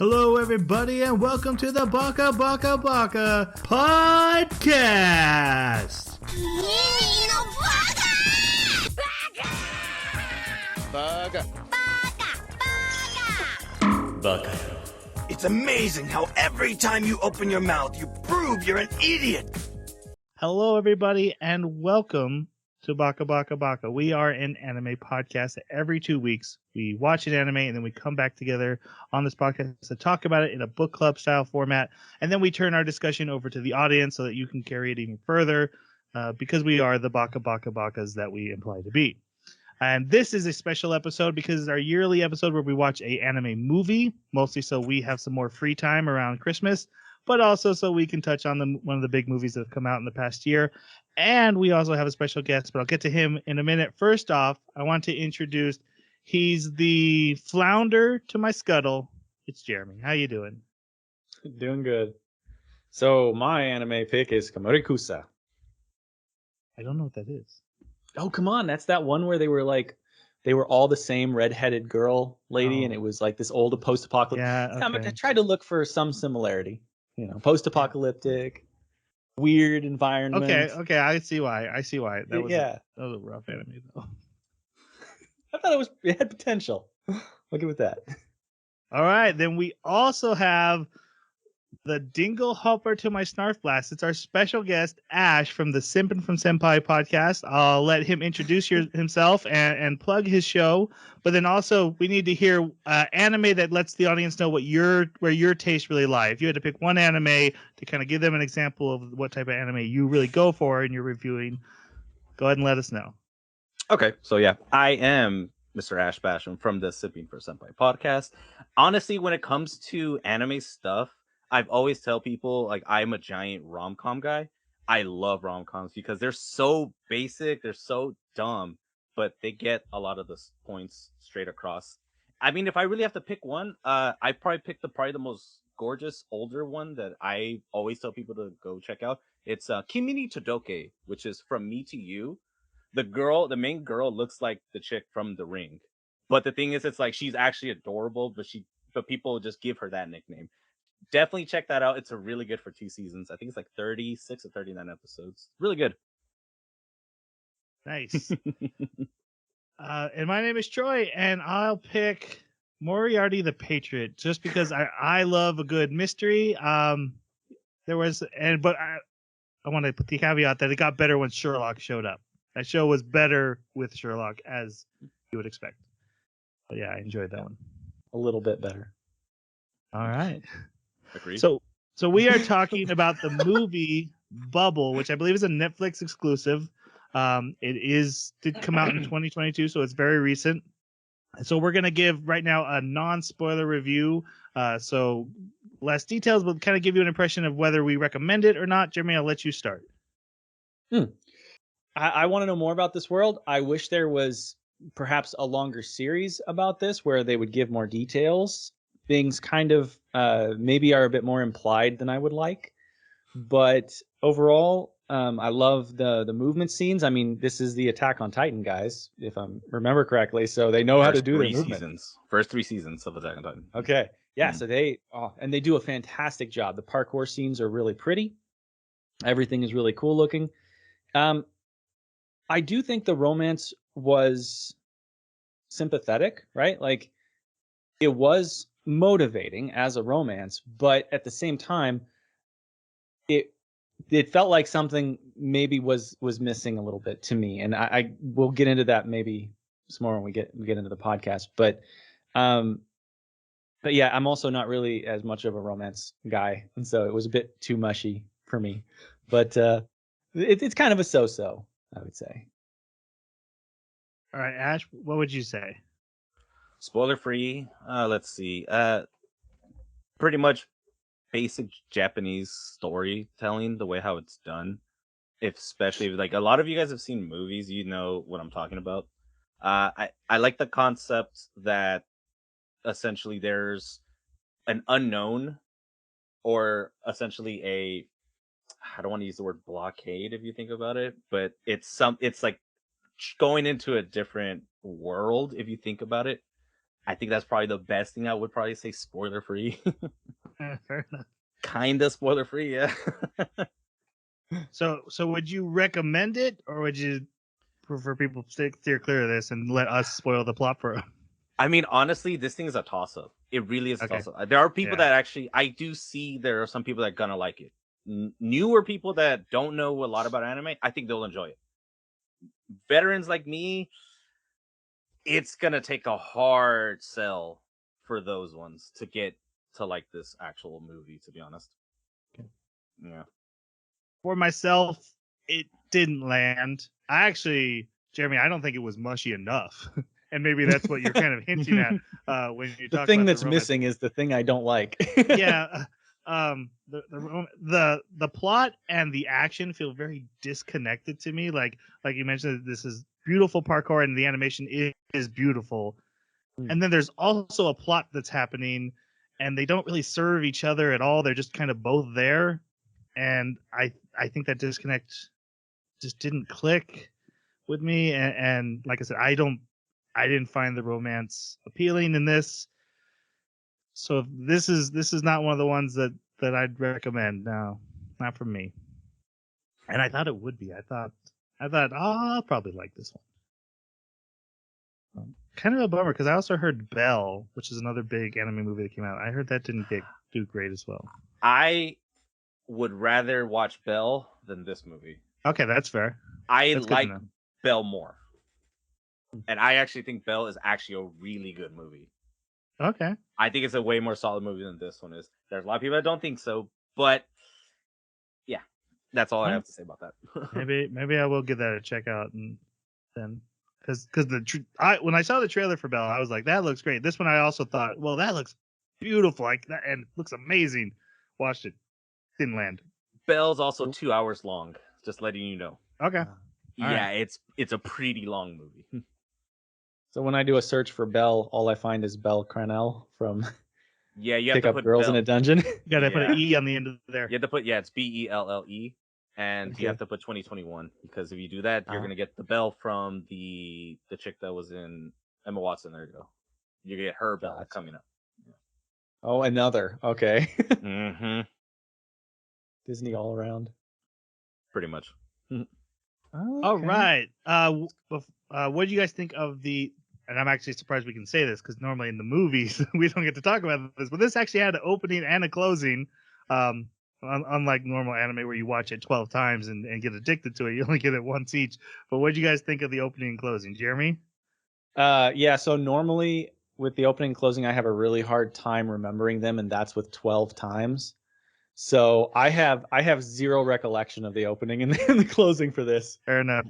Hello, everybody, and welcome to the Baka Podcast. Baka. It's amazing how every time you open your mouth, you prove you're an idiot. Hello, everybody, and welcome to Baka. We are an anime podcast. Every 2 weeks, we watch an anime, and then we come back together on this podcast to talk about it in a book club style format. And then we turn our discussion over to the audience so that you can carry it even further, because we are the Bakas that we imply to be. And this is a special episode because it's our yearly episode where we watch a anime movie, mostly so we have some more free time around Christmas, but also so we can touch on one of the big movies that have come out in the past year. And we also have a special guest, but I'll get to him in a minute. First off, I want to introduce, he's the flounder to my scuttle. It's Jeremy. How you doing? Doing good. So my anime pick is Kamorikusa. I don't know what that is. Oh, come on. That's that one where they were all the same redheaded girl lady, and it was like this old post-apocalyptic. Yeah, okay. I tried to look for some similarity. You know, post-apocalyptic, weird environment. Okay. I see why. That was a rough anime, though. I thought it had potential. I'll give it that. All right. Then we also have the dingle hopper to my snarf blast. It's our special guest, Ash, from the Simpin from Senpai Podcast. I'll let him introduce himself and plug his show. But then also, we need to hear anime that lets the audience know where your taste really lie. If you had to pick one anime to kind of give them an example of what type of anime you really go for in your reviewing, go ahead and let us know. Okay, so yeah, I am Mr. Ash Basham from the Simpin for Senpai Podcast. Honestly, when it comes to anime stuff, I've always tell people, like, I'm a giant rom-com guy. I love rom-coms because they're so basic, they're so dumb, but they get a lot of the points straight across. I mean, if I really have to pick one, I probably pick the most gorgeous older one that I always tell people to go check out. It's Kimi ni Todoke, which is From Me to You. The main girl looks like the chick from The Ring. But the thing is, it's like she's actually adorable, but people just give her that nickname. Definitely check that out. It's a really good for 2 seasons. I think it's like 36 or 39 episodes. Really good. Nice. And my name is Troy, and I'll pick Moriarty the Patriot just because I love a good mystery. But I want to put the caveat that it got better when Sherlock showed up. That show was better with Sherlock, as you would expect. But yeah, I enjoyed that one. A little bit better. All right. Agreed. So we are talking about the movie Bubble, which I believe is a Netflix exclusive. It did come out in 2022, so it's very recent. And so we're going to give right now a non-spoiler review. So less details, but kind of give you an impression of whether we recommend it or not. Jeremy, I'll let you start. I want to know more about this world. I wish there was perhaps a longer series about this where they would give more details. Things kind of maybe are a bit more implied than I would like. But overall, I love the movement scenes. I mean, this is the Attack on Titan guys, if I remember correctly. So they know how to do their movement. First 3 seasons of Attack on Titan. Okay. Yeah, so they do a fantastic job. The parkour scenes are really pretty. Everything is really cool looking. I do think the romance was sympathetic, right? Like, it was motivating as a romance, but at the same time, it felt like something maybe was missing a little bit to me, and I will get into that maybe some more when we get into the podcast. But yeah, I'm also not really as much of a romance guy, and so it was a bit too mushy for me. But it's kind of a so-so, I would say. All right, Ash, what would you say? Spoiler free. Let's see. Pretty much basic Japanese storytelling, the way how it's done. Especially like a lot of you guys have seen movies, you know what I'm talking about. I like the concept that essentially there's an unknown, or essentially I don't want to use the word blockade if you think about it, but it's like going into a different world if you think about it. I think that's probably the best thing. I would probably say spoiler free. Fair enough. Kinda spoiler free, yeah. So would you recommend it, or would you prefer people steer clear of this and let us spoil the plot for them? I mean, honestly, this thing is a toss up. It really is a Okay. toss up. There are people Yeah. that actually, I do see there are some people that are gonna like it. Newer people that don't know a lot about anime, I think they'll enjoy it. Veterans like me, it's gonna take a hard sell for those ones to get to like this actual movie, to be honest. Okay. Yeah. For myself, it didn't land. Jeremy, I don't think it was mushy enough. And maybe that's what you're kind of hinting at when you The talk thing about that's the romance. missing is the thing I don't like. Yeah, the plot and the action feel very disconnected to me. Like you mentioned, this is beautiful parkour and the animation is beautiful. And then there's also a plot that's happening, and they don't really serve each other at all. They're just kind of both there, and I think that disconnect just didn't click with me. And like I said, I didn't find the romance appealing in this. So this is not one of the ones that I'd recommend. No, not from me. And I thought it would be. I thought oh, I'll probably like this one. Kind of a bummer because I also heard Belle, which is another big anime movie that came out. I heard that didn't do great as well. I would rather watch Belle than this movie. Okay, that's fair. I That's good like to know. Belle more. And I actually think Belle is actually a really good movie. Okay. I think it's a way more solid movie than this one is. There's a lot of people that don't think so, but yeah, that's all I have to say about that. maybe I will give that a check out, and then because when I saw the trailer for Belle, I was like, that looks great. This one I also thought, well, that looks beautiful, like that, and looks amazing. Watched it, didn't land. Belle's also 2 hours long. Just letting you know. Okay. Yeah, right. It's a pretty long movie. So when I do a search for Belle, all I find is Belle Cranell from Yeah, you have Pick to Up put Girls Belle. in a Dungeon. You gotta put an E on the end of there. You have to put it's BELLE, and Okay. you have to put 2021 because if you do that, you're gonna get the Belle from the chick that was in Emma Watson. There you go. You get her Belle coming up. Yeah. Oh, another. Okay. Mm-hmm. Disney all around. Pretty much. Okay. All right. What do you guys think of the? And I'm actually surprised we can say this because normally in the movies we don't get to talk about this, but this actually had an opening and a closing. Unlike normal anime where you watch it 12 times and get addicted to it, you only get it once each. But what do you guys think of the opening and closing, Jeremy? Yeah. So normally with the opening and closing, I have a really hard time remembering them, and that's with 12 times. So I have zero recollection of the opening and the closing for this. Fair enough.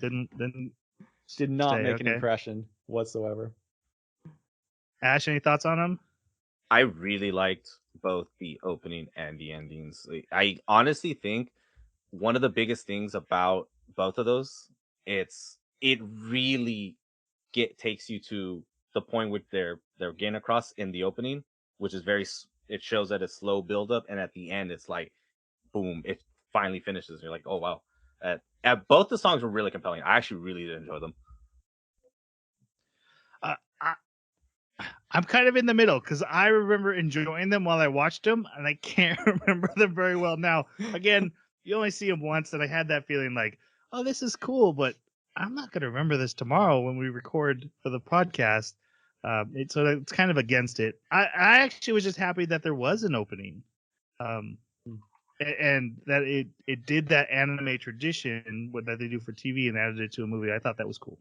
Did not make an impression whatsoever. Ash, any thoughts on them? I really liked both the opening and the endings. I honestly think one of the biggest things about both of those, it really takes you to the point where they're getting across in the opening, which is it shows that it's slow build up, and at the end it's like boom, it finally finishes. You're like, oh wow. Both the songs were really compelling. I actually really did enjoy them. I'm kind of in the middle because I remember enjoying them while I watched them, and I can't remember them very well now. Again, you only see them once, and I had that feeling like, oh, this is cool, but I'm not going to remember this tomorrow when we record for the podcast. So it's kind of against it. I actually was just happy that there was an opening, and that it did that anime tradition that they do for TV and added it to a movie. I thought that was cool.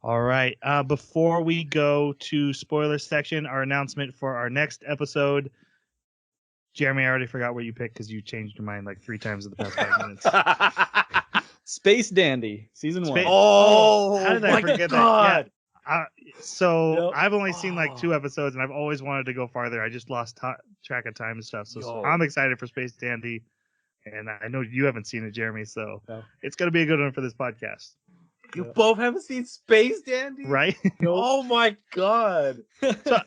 All right. Before we go to spoiler section, our announcement for our next episode. Jeremy, I already forgot what you picked because you changed your mind like 3 times in the past 5 minutes. Space Dandy, season 1. Oh, how did I forget God. that? Yeah. I've only seen like 2 episodes, and I've always wanted to go farther. I just lost track of time and stuff. So I'm excited for Space Dandy, and I know you haven't seen it, Jeremy. So it's gonna be a good one for this podcast. You both haven't seen Space Dandy? Right? Oh my God. So,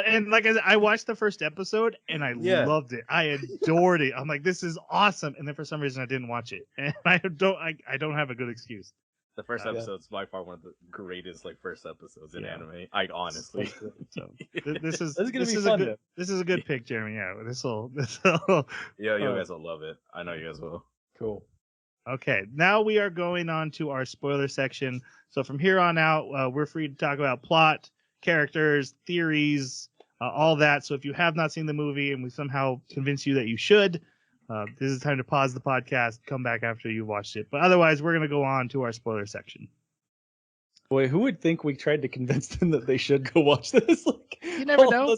and like I said, I watched the first episode and I loved it. I adored it. I'm like, this is awesome. And then for some reason I didn't watch it. And I don't have a good excuse. The first Yeah. episode's by far one of the greatest first episodes in Yeah. anime. Honestly. That's great. So this is This is gonna be a fun, good though. this is a good pick, Jeremy. Yeah, this will Yeah, you guys will love it. I know you guys will. Cool. Okay, now we are going on to our spoiler section. So from here on out, we're free to talk about plot, characters, theories, all that. So if you have not seen the movie and we somehow convince you that you should, this is time to pause the podcast, come back after you've watched it. But otherwise, we're going to go on to our spoiler section. Boy, who would think we tried to convince them that they should go watch this? You never know.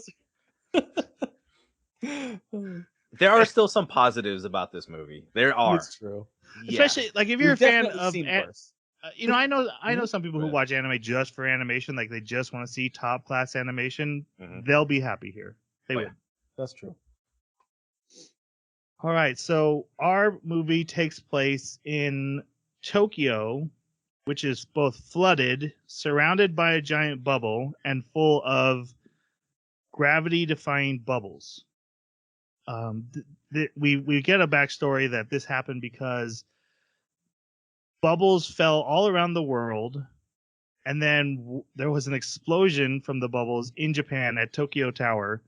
There are still some positives about this movie. There are. It's true. Yeah. Especially if you're a fan of worse. I know some people who watch anime just for animation, they just want to see top class animation. They'll be happy here. They would. That's true. All right, so our movie takes place in Tokyo, which is both flooded, surrounded by a giant bubble, and full of gravity-defying bubbles. We get a backstory that this happened because bubbles fell all around the world, and then there was an explosion from the bubbles in Japan at Tokyo Tower.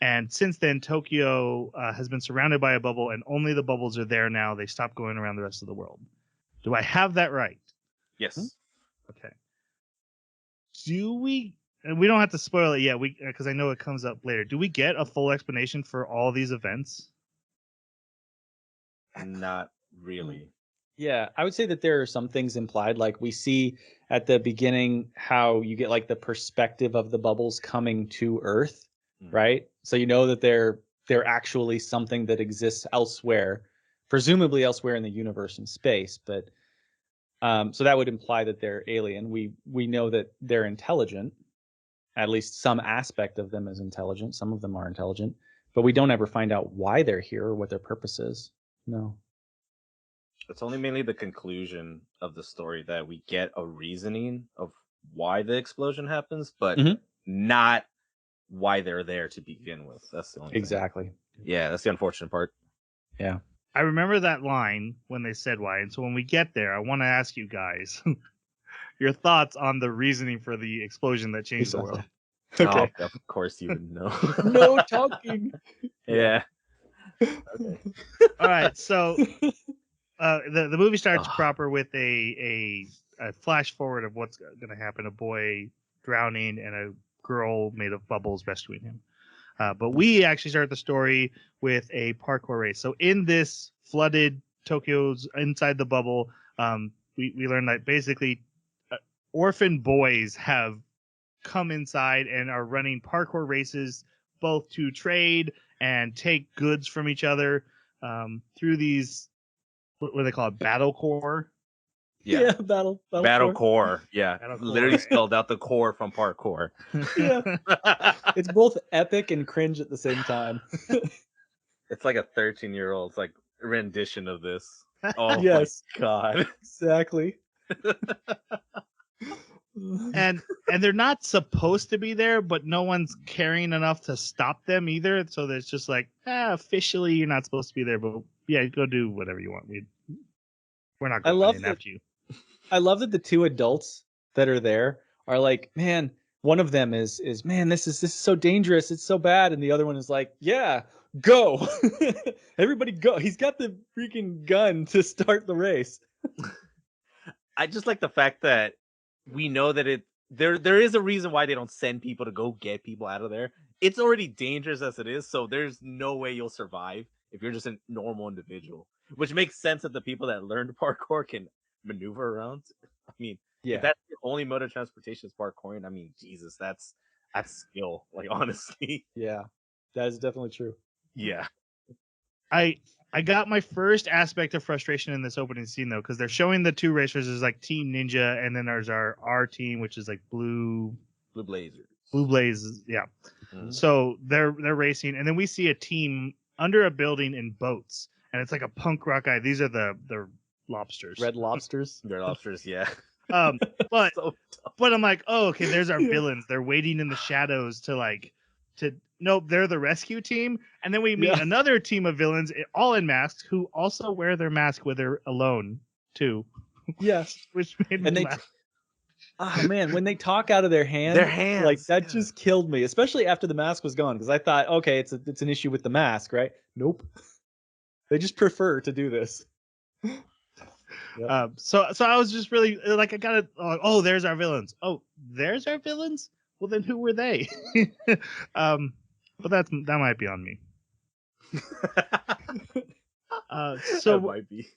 And since then, Tokyo has been surrounded by a bubble, and only the bubbles are there now. They stopped going around the rest of the world. Do I have that right? Yes. Okay. And we don't have to spoil it yet, because I know it comes up later. Do we get a full explanation for all these events? Not really. Yeah, I would say that there are some things implied. Like we see at the beginning how you get the perspective of the bubbles coming to Earth, right? So you know that they're actually something that exists elsewhere, presumably elsewhere in the universe and space. But so that would imply that they're alien. We know that they're intelligent. At least some aspect of them is intelligent. Some of them are intelligent, but we don't ever find out why they're here or what their purpose is. No. It's only mainly the conclusion of the story that we get a reasoning of why the explosion happens, but not why they're there to begin with. That's the only Exactly. thing. Yeah, that's the unfortunate part. Yeah. I remember that line when they said why. And so when we get there, I want to ask you guys your thoughts on the reasoning for the explosion that changed the world. Okay. Oh, of course you would know. No talking. Yeah. Okay. All right. So the movie starts proper with a flash forward of what's going to happen. A boy drowning and a girl made of bubbles rescuing him. But we actually start the story with a parkour race. So in this flooded Tokyo's inside the bubble, we learn that basically orphan boys have come inside and are running parkour races, both to trade and take goods from each other through these, what do they call it, battle core? Yeah, battle core. Yeah, Battle core. literally spelled out the core from parkour. Yeah. It's both epic and cringe at the same time. It's like a 13-year-old's rendition of this. Oh Yes. my god. Exactly. and they're not supposed to be there, but no one's caring enough to stop them either. So there's just officially you're not supposed to be there, but yeah, go do whatever you want. We're not going after you. I love that the two adults that are there are like, man, one of them is man, this is so dangerous, it's so bad, and the other one is like, yeah, go. Everybody go. He's got the freaking gun to start the race. I just like the fact that we know that there is a reason why they don't send people to go get people out of there. It's already dangerous as it is, so there's no way you'll survive if you're just a normal individual. Which makes sense that the people that learned parkour can maneuver around. I mean, if that's your only mode of transportation is parkouring, I mean, Jesus, that's skill. Honestly. Yeah, that is definitely true. Yeah. I got my first aspect of frustration in this opening scene though, because they're showing the two racers as Team Ninja, and then there's our team, which is Blue Blazers. Blue Blazes, yeah. Mm-hmm. So they're racing, and then we see a team under a building in boats, and it's like a punk rock guy. These are the lobsters. Red lobsters. They're lobsters, yeah. But so I'm like, oh, okay, there's our villains. They're waiting in the shadows to nope, they're the rescue team. And then we meet another team of villains, all in masks, who also wear their mask when they're alone too. Yes. which made me And they laugh. Oh man, when they talk out of their hand, like hands, that yeah. just killed me, especially after the mask was gone, because I thought, okay, it's an issue with the mask, right? Nope. They just prefer to do this. Yep. So I was just really like, I gotta. Oh, there's our villains. Oh, there's our villains. Well, then who were they? But that might be on me. So that might be.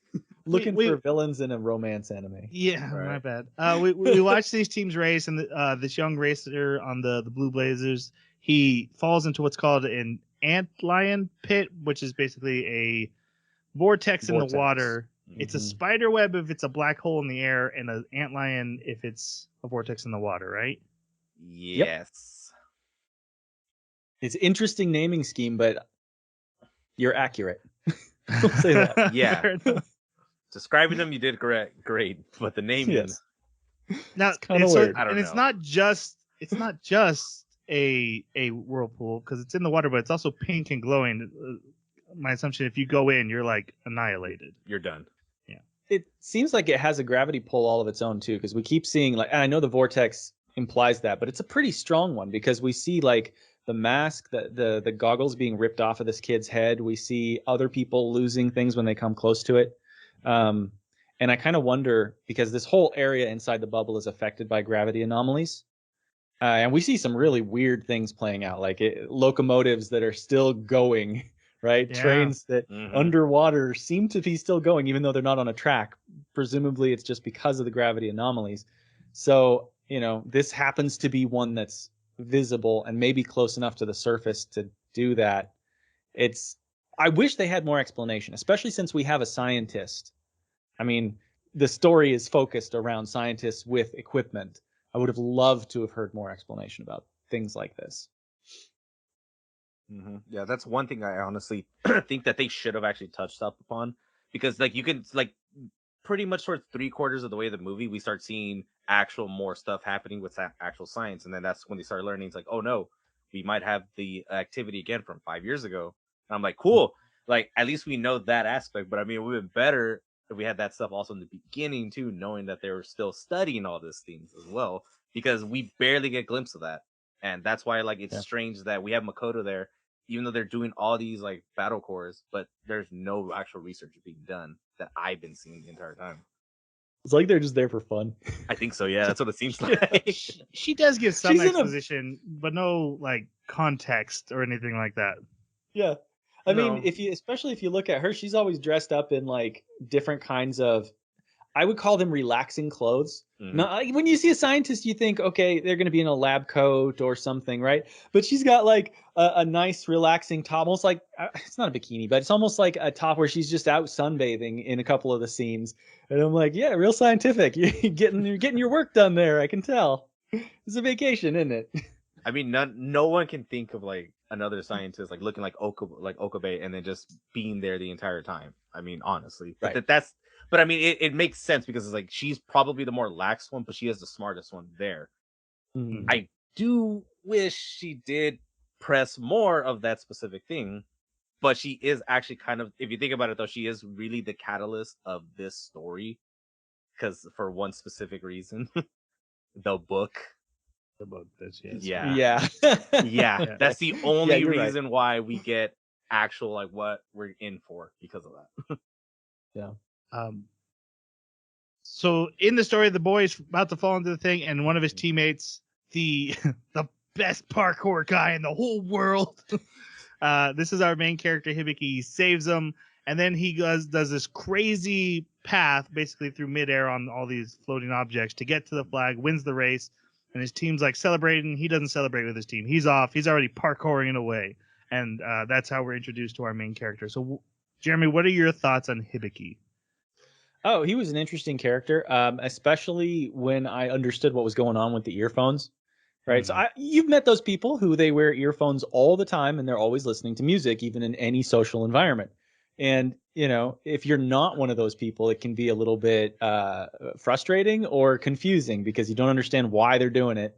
Looking we- for villains in a romance anime. Yeah, Right. my bad. We watched these teams race, and this young racer on the Blue Blazers, he falls into what's called an antlion pit, which is basically a vortex in the water. It's a spider web if it's a black hole in the air, and an antlion if it's a vortex in the water, right? Yes. It's interesting naming scheme, but you're accurate. We'll say that. Yeah. Fair enough. Describing them, you did great, but the naming, Yes. Now kinda so- weird. I don't and it's know. not just a whirlpool because it's in the water, but it's also pink and glowing. My assumption, if you go in, you're like annihilated. you're done. It seems like it has a gravity pull all of its own too, because we keep seeing like, and I know the vortex implies that, but it's a pretty strong one because we see like the mask, the goggles being ripped off of this kid's head. We see other people losing things when they come close to it. And I kind of wonder, because this whole area inside the bubble is affected by gravity anomalies. And we see some really weird things playing out, like locomotives that are still going, right? Yeah. Trains that Mhm. underwater seem to be still going, even though they're not on a track. Presumably, it's just because of the gravity anomalies. So, this happens to be one that's visible and maybe close enough to the surface to do that. I wish they had more explanation, especially since we have a scientist. I mean, the story is focused around scientists with equipment. I would have loved to have heard more explanation about things like this. Yeah, that's one thing I honestly think that they should have actually touched up upon, because like you can like pretty much towards 3/4 of the way of the movie we start seeing actual more stuff happening with actual science, and then that's when they start learning. It's like, oh no, we might have the activity again from 5 years ago. And I'm like, cool, like at least we know that aspect. But I mean, it would have been better if we had that stuff also in the beginning too, knowing that they were still studying all these things as well, because we barely get a glimpse of that. And that's why like it's strange that we have Makoto there, even though they're doing all these like battle cores, but there's no actual research being done that I've been seeing the entire time. It's like they're just there for fun. I think so, yeah. That's what it seems like. She does give some She's in a- exposition, but no like context or anything like that. Yeah. I No. mean, especially if you look at her, she's always dressed up in like different kinds of, I would call them relaxing clothes. Not like, when you see a scientist, you think, okay, they're going to be in a lab coat or something, right? But she's got like a nice relaxing top, almost like, it's not a bikini, but it's almost like a top where she's just out sunbathing in a couple of the scenes. And I'm like, yeah, real scientific. You're getting your work done there. I can tell. It's a vacation, isn't it? I mean, no one can think of like another scientist like looking like Okabe and then just being there the entire time. I mean, honestly, Right. but I mean, it makes sense because it's like she's probably the more lax one, but she is the smartest one there. Mhm. I do wish she did press more of that specific thing, but she is actually kind of, if you think about it though, she is really the catalyst of this story, because for one specific reason, the book. The book that she has. Yeah. Yeah. Yeah, that's the only you're right. reason why we get actual like what we're in for, because of that. So in the story, the boy is about to fall into the thing, and one of his teammates, the the best parkour guy in the whole world. This is our main character, Hibiki. He saves him, and then he does this crazy path basically through midair on all these floating objects to get to the flag, wins the race, and his team's like celebrating. He doesn't celebrate with his team. He's off. He's already parkouring away, and that's how we're introduced to our main character. So, Jeremy, what are your thoughts on Hibiki? Oh, he was an interesting character, especially when I understood what was going on with the earphones. Right. So you've met those people who they wear earphones all the time and they're always listening to music, even in any social environment. And, if you're not one of those people, it can be a little bit frustrating or confusing because you don't understand why they're doing it.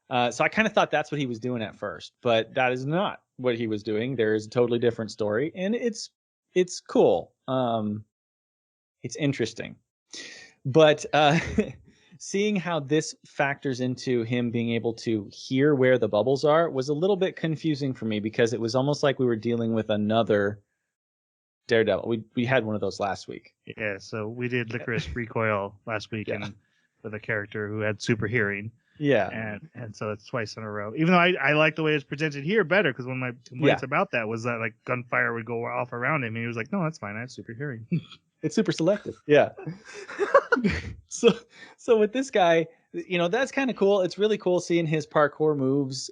So I kind of thought that's what he was doing at first, but that is not what he was doing. There is a totally different story, and it's cool. It's interesting. But seeing how this factors into him being able to hear where the bubbles are was a little bit confusing for me, because it was almost like we were dealing with another Daredevil. We had one of those last week. Yeah, so we did Licorice Recoil last week, and with a character who had super hearing. Yeah. And so it's twice in a row. Even though I like the way it's presented here better, because one of my complaints about that was that like gunfire would go off around him, and he was like, "No, that's fine. I have super hearing." It's super selective. Yeah. So with this guy, that's kind of cool. It's really cool seeing his parkour moves.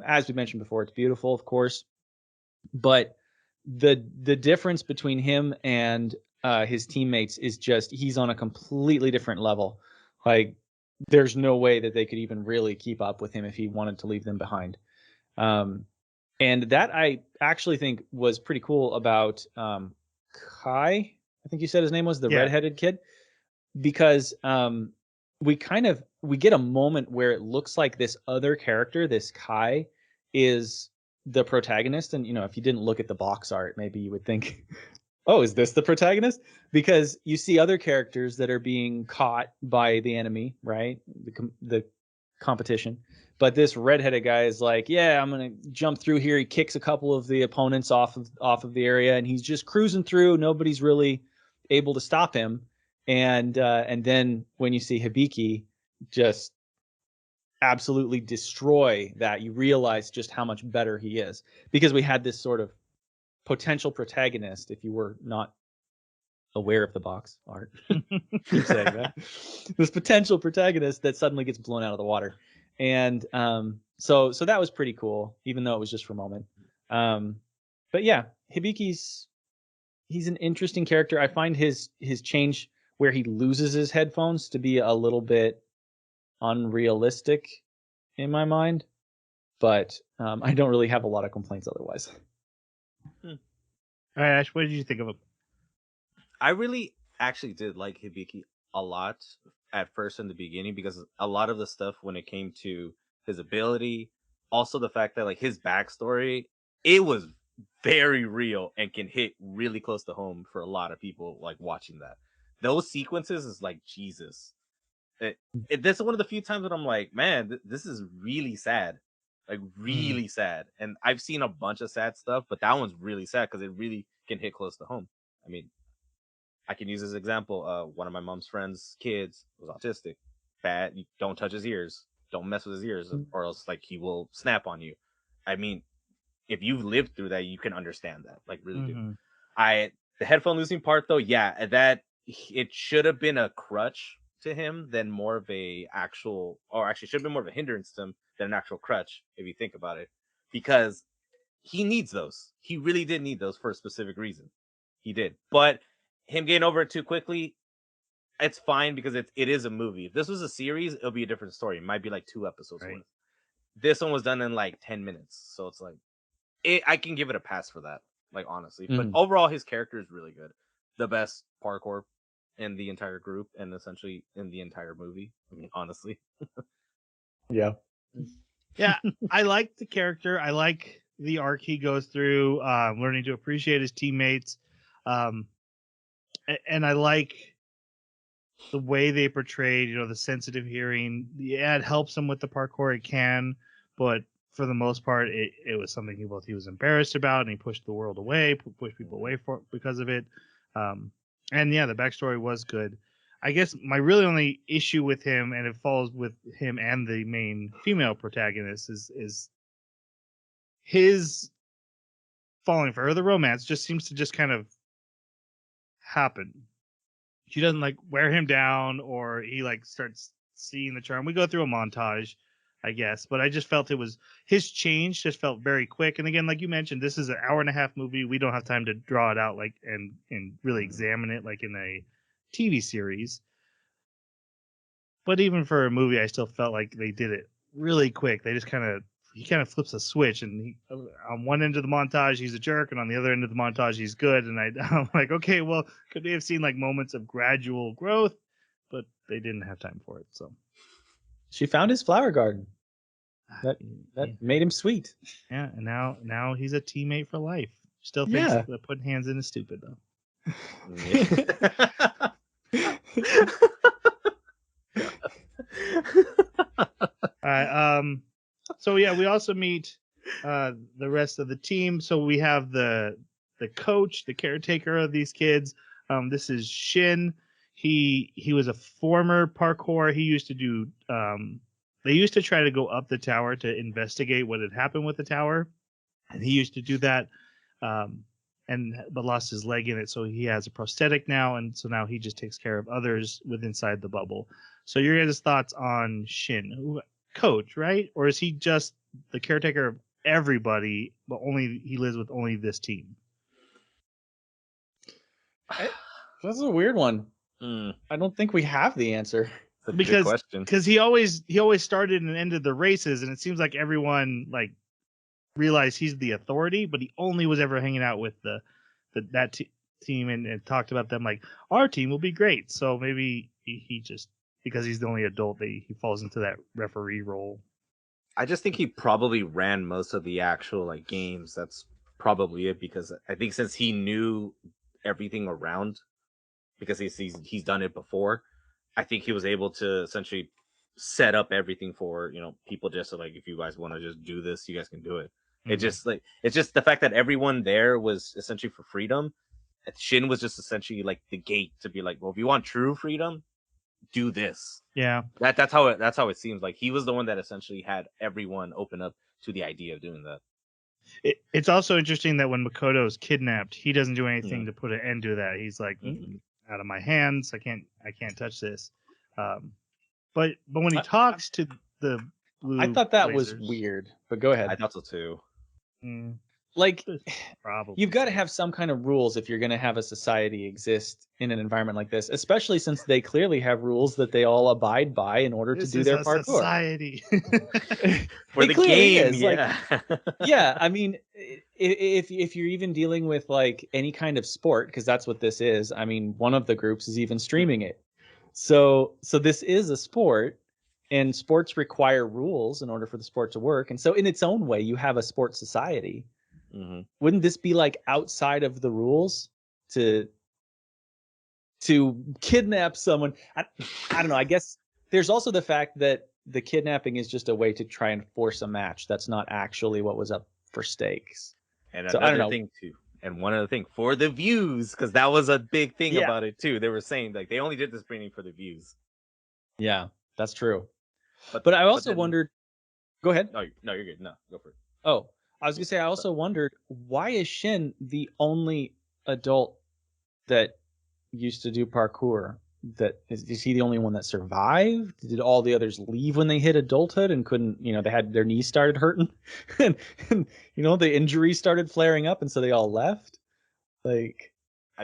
As we mentioned before, it's beautiful, of course. But the difference between him and his teammates is just he's on a completely different level. Like, there's no way that they could even really keep up with him if he wanted to leave them behind. And that I actually think was pretty cool about Kai. I think you said his name was the redheaded kid, because we get a moment where it looks like this other character, this Kai, is the protagonist. And if you didn't look at the box art, maybe you would think, oh, is this the protagonist? Because you see other characters that are being caught by the enemy, right? The competition. But this redheaded guy is like, yeah, I'm going to jump through here. He kicks a couple of the opponents off of the area, and he's just cruising through. Nobody's really able to stop him. And then when you see Hibiki just absolutely destroy that, you realize just how much better he is, because we had this sort of potential protagonist, if you were not aware of the box art. Keep saying that. This potential protagonist that suddenly gets blown out of the water. And so that was pretty cool, even though it was just for a moment. But yeah, Hibiki's he's an interesting character. I find his change where he loses his headphones to be a little bit unrealistic in my mind, but I don't really have a lot of complaints otherwise. All right, Ash, what did you think of him? I really actually did like Hibiki a lot at first in the beginning, because a lot of the stuff when it came to his ability, also the fact that like his backstory, it was very real and can hit really close to home for a lot of people like watching that. Those sequences is like Jesus. This is one of the few times that I'm like, man, this is really sad, like really sad. And I've seen a bunch of sad stuff, but that one's really sad because it really can hit close to home. I mean, I can use this example. One of my mom's friends' kids was autistic. Bad. You don't touch his ears. Don't mess with his ears, or else like he will snap on you. I mean, if you've lived through that, you can understand that. Like, really do. The headphone losing part though, yeah, that it should have been a crutch to him than more of a actual, or actually should have been more of a hindrance to him than an actual crutch, if you think about it, because he needs those. He really did need those for a specific reason. He did, but him getting over it too quickly, it's fine because it is a movie. If this was a series, it'll be a different story. It might be like 2 episodes worth. This one was done in like 10 minutes, so it's like I can give it a pass for that, like honestly. But overall, his character is really good. The best parkour in the entire group, and essentially in the entire movie. I mean, honestly. Yeah. I like the character. I like the arc he goes through, learning to appreciate his teammates. And I like the way they portrayed, the sensitive hearing. Yeah, it helps him with the parkour. It can, but for the most part, it was something he was embarrassed about, and he pushed the world away, pushed people away because of it. And yeah, the backstory was good. I guess my really only issue with him, and it falls with him and the main female protagonist, is his falling for her. The romance just seems to just kind of happen. She doesn't like wear him down, or he like starts seeing the charm. We go through a montage, I guess, but I just felt it was his change just felt very quick. And again, like you mentioned, this is an 1.5-hour movie. We don't have time to draw it out like and really examine it like in a TV series. But even for a movie, I still felt like they did it really quick. They just he kind of flips a switch, and on one end of the montage he's a jerk, and on the other end of the montage he's good. And I'm like, okay, well, could they have seen like moments of gradual growth? But they didn't have time for it. So she found his flower garden. That made him sweet. Yeah, and now he's a teammate for life. Still thinks that putting hands in is stupid though. All right. So yeah, we also meet the rest of the team. So we have the coach, the caretaker of these kids. This is Shin. He was a former parkour. He used to do. They used to try to go up the tower to investigate what had happened with the tower, and he used to do that. But lost his leg in it, so he has a prosthetic now, and so now he just takes care of others inside the bubble. So your guys' thoughts on Shin, coach, right? Or is he just the caretaker of everybody, but he lives with only this team? That's a weird one. I don't think we have the answer. That's a good question. Because he always started and ended the races, and it seems like everyone realized he's the authority, but he only was ever hanging out with that team and talked about them like our team will be great. So maybe he just, because he's the only adult, he falls into that referee role. I just think he probably ran most of the actual games. That's probably it, because I think since he knew everything around, because he's done it before, I think he was able to essentially set up everything for people just to if you guys want to just do this, you guys can do it. It just it's just the fact that everyone there was essentially for freedom. Shin was just essentially the gate to be well, if you want true freedom, do this. Yeah, that's how it seems. He was the one that essentially had everyone open up to the idea of doing that. It's also interesting that when Makoto is kidnapped, he doesn't do anything to put an end to that. He's like, out of my hands, I can't touch this. But when he talks to the blue, I thought that lasers, was weird. But go ahead. I thought so too. Probably you've got to have some kind of rules if you're going to have a society exist in an environment like this, especially since they clearly have rules that they all abide by in order to do their parkour. Society. For the game, is. yeah. Yeah, I mean, if you're even dealing with any kind of sport, because that's what this is. I mean, one of the groups is even streaming it. So this is a sport, and sports require rules in order for the sport to work. And so in its own way, you have a sports society. Wouldn't this be outside of the rules to kidnap someone? I don't know. I guess there's also the fact that the kidnapping is just a way to try and force a match. That's not actually what was up for stakes. And so, another thing too, and one other thing for the views, because that was a big thing about it too. They were saying they only did this training for the views. Yeah, that's true. But I also wondered. Go ahead. No, you're good. No, go for it. Oh, I was gonna say, I also wondered, why is Shin the only adult that used to do parkour? That is he the only one that survived? Did all the others leave when they hit adulthood and couldn't? They had their knees started hurting, and the injuries started flaring up, and so they all left. I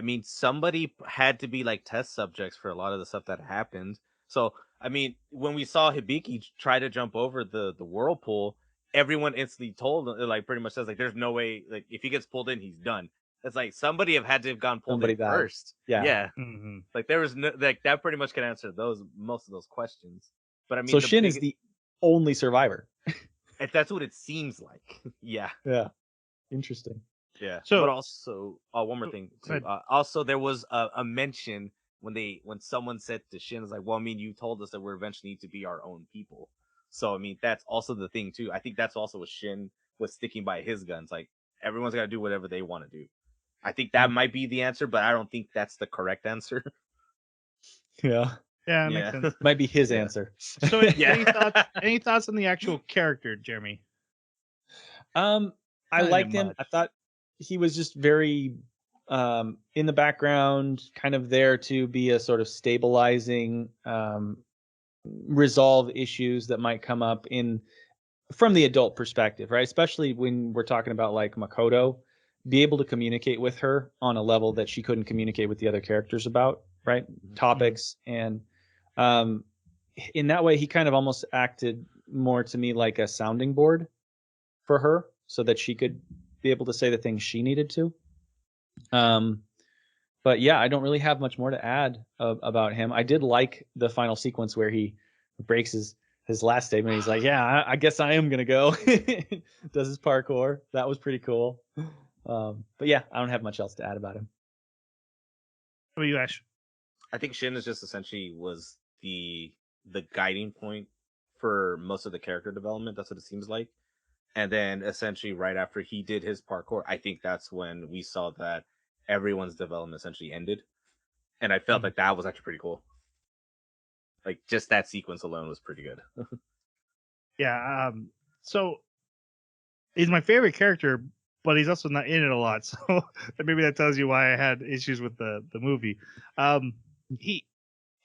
mean, somebody had to be test subjects for a lot of the stuff that happened. So I mean, when we saw Hibiki try to jump over the whirlpool, everyone instantly told pretty much says there's no way, if he gets pulled in, he's done. It's somebody had to have gone pulled in first. Yeah. Mm-hmm. There was no that pretty much can answer most of those questions. But I mean, so Shin is the only survivor. If that's what it seems like. Yeah. Yeah. Interesting. Yeah. So, but also, one more thing too. Also, there was a mention when someone said to Shin, well, I mean, you told us that we're eventually need to be our own people. So I mean, that's also the thing too. I think that's also what Shin was sticking by his guns. Everyone's got to do whatever they want to do. I think that might be the answer, but I don't think that's the correct answer. Yeah, makes sense. Might be his answer. So, any thoughts on the actual character, Jeremy? I liked him. I thought he was just very in the background, kind of there to be a sort of stabilizing, resolve issues that might come up from the adult perspective, right? Especially when we're talking about Makoto, be able to communicate with her on a level that she couldn't communicate with the other characters about, right? Mm-hmm. Topics. And in that way, he kind of almost acted more to me like a sounding board for her so that she could be able to say the things she needed to. But yeah, I don't really have much more to add about him. I did like the final sequence where he breaks his last statement. He's like, yeah, I guess I am going to go. Does his parkour. That was pretty cool. But yeah, I don't have much else to add about him. What about you, Ash? I think Shin is just essentially was the guiding point for most of the character development. That's what it seems like. And then essentially right after he did his parkour, I think that's when we saw that everyone's development essentially ended. And I felt like that was actually pretty cool. Like just that sequence alone was pretty good. Yeah. So he's my favorite character, but he's also not in it a lot. So maybe that tells you why I had issues with the movie.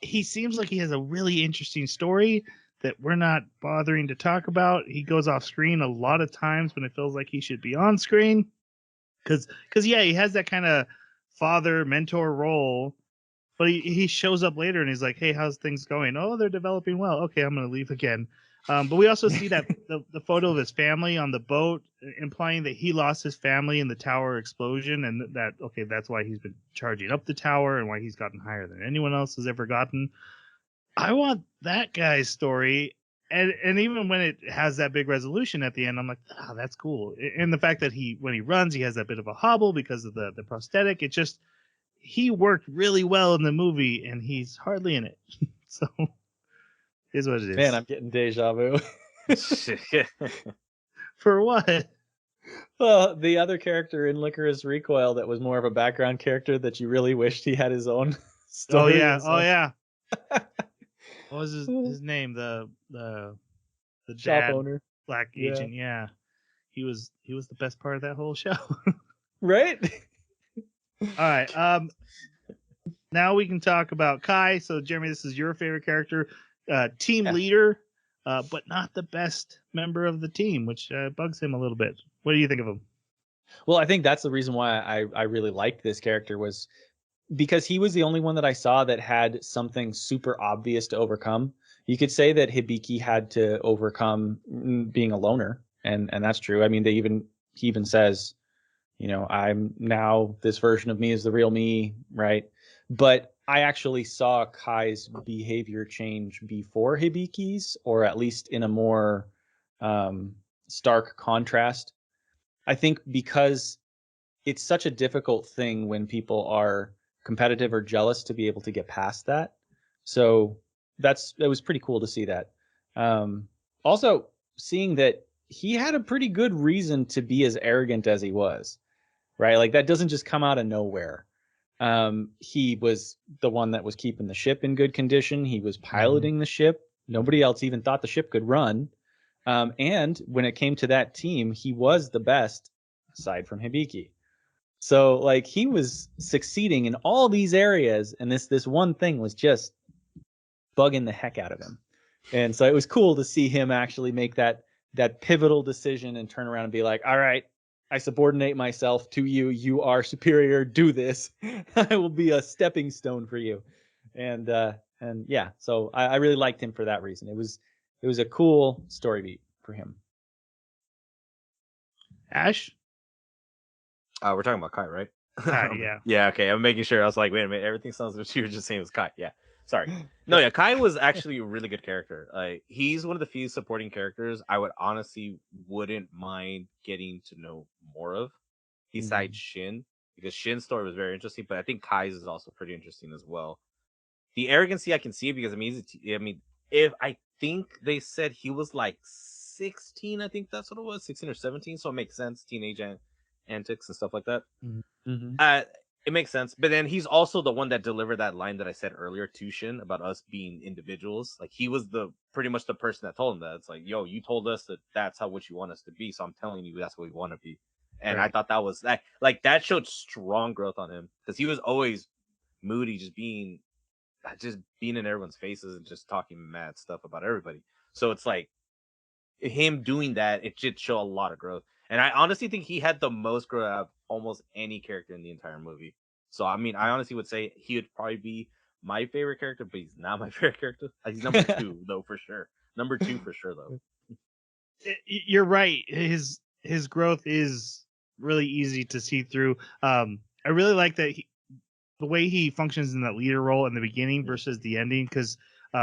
He seems like he has a really interesting story that we're not bothering to talk about. He goes off screen a lot of times when it feels like he should be on screen. Cause yeah, he has that kind of father mentor role, but he shows up later and he's like, "Hey, how's things going? Oh, they're developing well. Okay, I'm gonna leave again." But we also see that the photo of his family on the boat, implying that he lost his family in the tower explosion, and that okay, that's why he's been charging up the tower and why he's gotten higher than anyone else has ever gotten. I want that guy's story, and even when it has that big resolution at the end, I'm like, that's cool. And the fact that when he runs, he has that bit of a hobble because of the prosthetic. It just he worked really well in the movie, and he's hardly in it. So. Is what it is. Man, I'm getting deja vu. For what? Well, the other character in Licorice Recoil that was more of a background character that you really wished he had his own story. Oh yeah. What was his name? The shop dad, owner, black agent. Yeah. He was the best part of that whole show. Right? All right. Now we can talk about Kai. So Jeremy, this is your favorite character. Team leader, but not the best member of the team, which bugs him a little bit. What do you think of him? Well, I think that's the reason why I really liked this character, was because he was the only one that I saw that had something super obvious to overcome. You could say that Hibiki had to overcome being a loner, and that's true. I mean, he even says, I'm now, this version of me is the real me, right? But I actually saw Kai's behavior change before Hibiki's, or at least in a more stark contrast. I think because it's such a difficult thing when people are competitive or jealous to be able to get past that. So it was pretty cool to see that. Also, seeing that he had a pretty good reason to be as arrogant as he was, right? Like that doesn't just come out of nowhere. He was the one that was keeping the ship in good condition. He was piloting the ship. Nobody else even thought the ship could run. And when it came to that team, he was the best aside from Hibiki. So like he was succeeding in all these areas, and this one thing was just bugging the heck out of him. And so it was cool to see him actually make that pivotal decision and turn around and be like, all right, I subordinate myself to you. You are superior. Do this. I will be a stepping stone for you. And yeah, so I really liked him for that reason. It was a cool story beat for him. Ash? We're talking about Kai, right? Kai, yeah. Yeah, okay. I'm making sure. I was like, wait a minute. Everything sounds like you were just saying was Kai. Yeah. Sorry. No, yeah. Kai was actually a really good character. He's one of the few supporting characters I would honestly wouldn't mind getting to know more of, besides Shin, because Shin's story was very interesting, but I think Kai's is also pretty interesting as well. The arrogancy I can see, because if I think they said he was like 16, I think that's what it was, 16 or 17, so it makes sense, teenage antics and stuff like that. It makes sense, but then he's also the one that delivered that line that I said earlier to Shin about us being individuals. Like he was pretty much the person that told him that. It's like, yo, you told us that that's what you want us to be, so I'm telling you that's what we want to be. And I thought that was that showed strong growth on him, because he was always moody, just being in everyone's faces and just talking mad stuff about everybody. So it's like him doing that, it did show a lot of growth. And I honestly think he had the most growth out of almost any character in the entire movie. So, I mean, I honestly would say he would probably be my favorite character, but he's not my favorite character. He's number 2, though, for sure. Number 2 for sure, though. You're right. His growth is really easy to see through. I really like that the way he functions in that leader role in the beginning versus the ending, because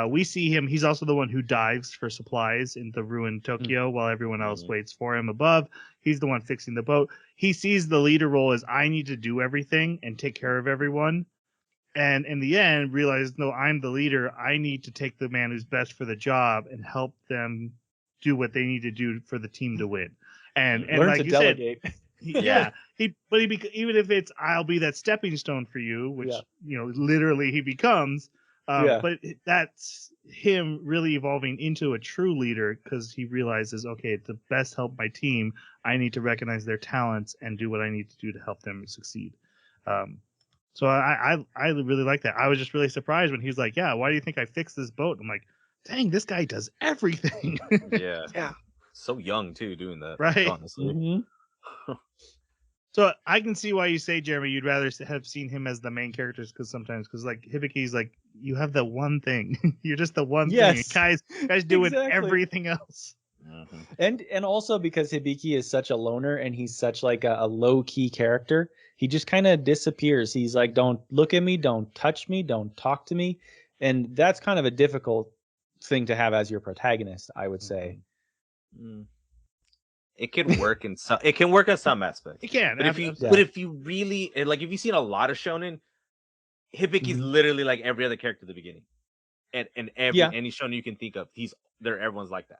we see him. He's also the one who dives for supplies in the ruined Tokyo while everyone else waits for him above. He's the one fixing the boat. He sees the leader role as I need to do everything and take care of everyone. and in the end realized, no, I'm the leader. I need to take the man who's best for the job and help them do what they need to do for the team to win. And Learn like to you delegate. said, even if it's I'll be that stepping stone for you, which literally he becomes. But that's him really evolving into a true leader because he realizes, okay, to best help my team, I need to recognize their talents and do what I need to do to help them succeed. So I really like that. I was just really surprised when he was like, yeah, why do you think I fixed this boat? I'm like, dang, this guy does everything. Yeah. So young too, doing that. Right. Honestly. Mm-hmm. So I can see why you say, Jeremy, you'd rather have seen him as the main characters because like Hibiki's like, you have the one thing. You're just the one thing. Guys doing everything else. Mm-hmm. And also because Hibiki is such a loner and he's such like a low key character, he just kind of disappears. He's like, don't look at me, don't touch me, don't talk to me, and that's kind of a difficult thing to have as your protagonist, I would say. Mm. It can work in some. It can work in some aspects. It can, but if you really like, if you've seen a lot of shonen, Hibiki's literally like every other character at the beginning, and any shonen you can think of, everyone's like that.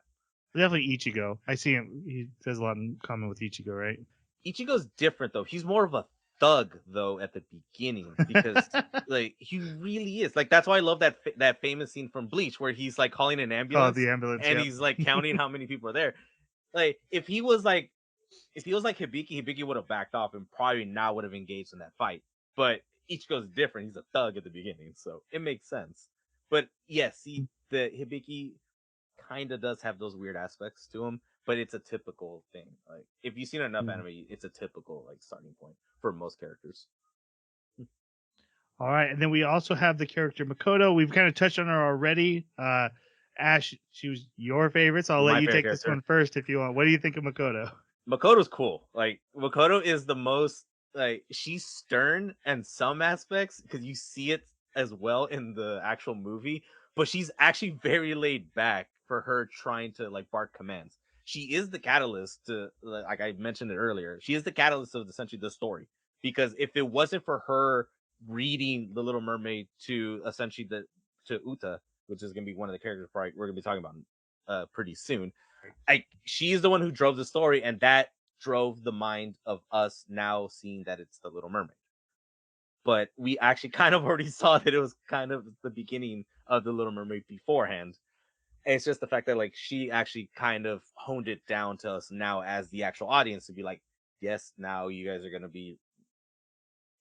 Definitely Ichigo. I see him. He does a lot in common with Ichigo, right? Ichigo's different though. He's more of a thug though at the beginning because like he really is. Like that's why I love that famous scene from Bleach where he's like calling an ambulance. Oh, the ambulance, and he's like counting how many people are there. Like if he was like Hibiki would have backed off and probably now would have engaged in that fight. But Ichigo's different. He's a thug at the beginning, so it makes sense. But yes, the Hibiki kind of does have those weird aspects to him, but it's a typical thing. Like if you've seen enough anime, it's a typical like starting point for most characters. All right, and then we also have the character Makoto. We've kind of touched on her already. Ash, she was your favorite, so I'll let you take this one first if you want. What do you think of Makoto? Makoto's cool. Like Makoto is the most like she's stern in some aspects because you see it as well in the actual movie, but she's actually very laid back for her trying to like bark commands. She is the catalyst to, like I mentioned it earlier, she is the catalyst of essentially the story. Because if it wasn't for her reading The Little Mermaid to essentially to Uta, which is going to be one of the characters we're going to be talking about pretty soon, she is the one who drove the story, and that drove the mind of us now seeing that it's The Little Mermaid. But we actually kind of already saw that it was kind of the beginning of The Little Mermaid beforehand. And it's just the fact that like she actually kind of honed it down to us now as the actual audience to be like, yes, now you guys are going to be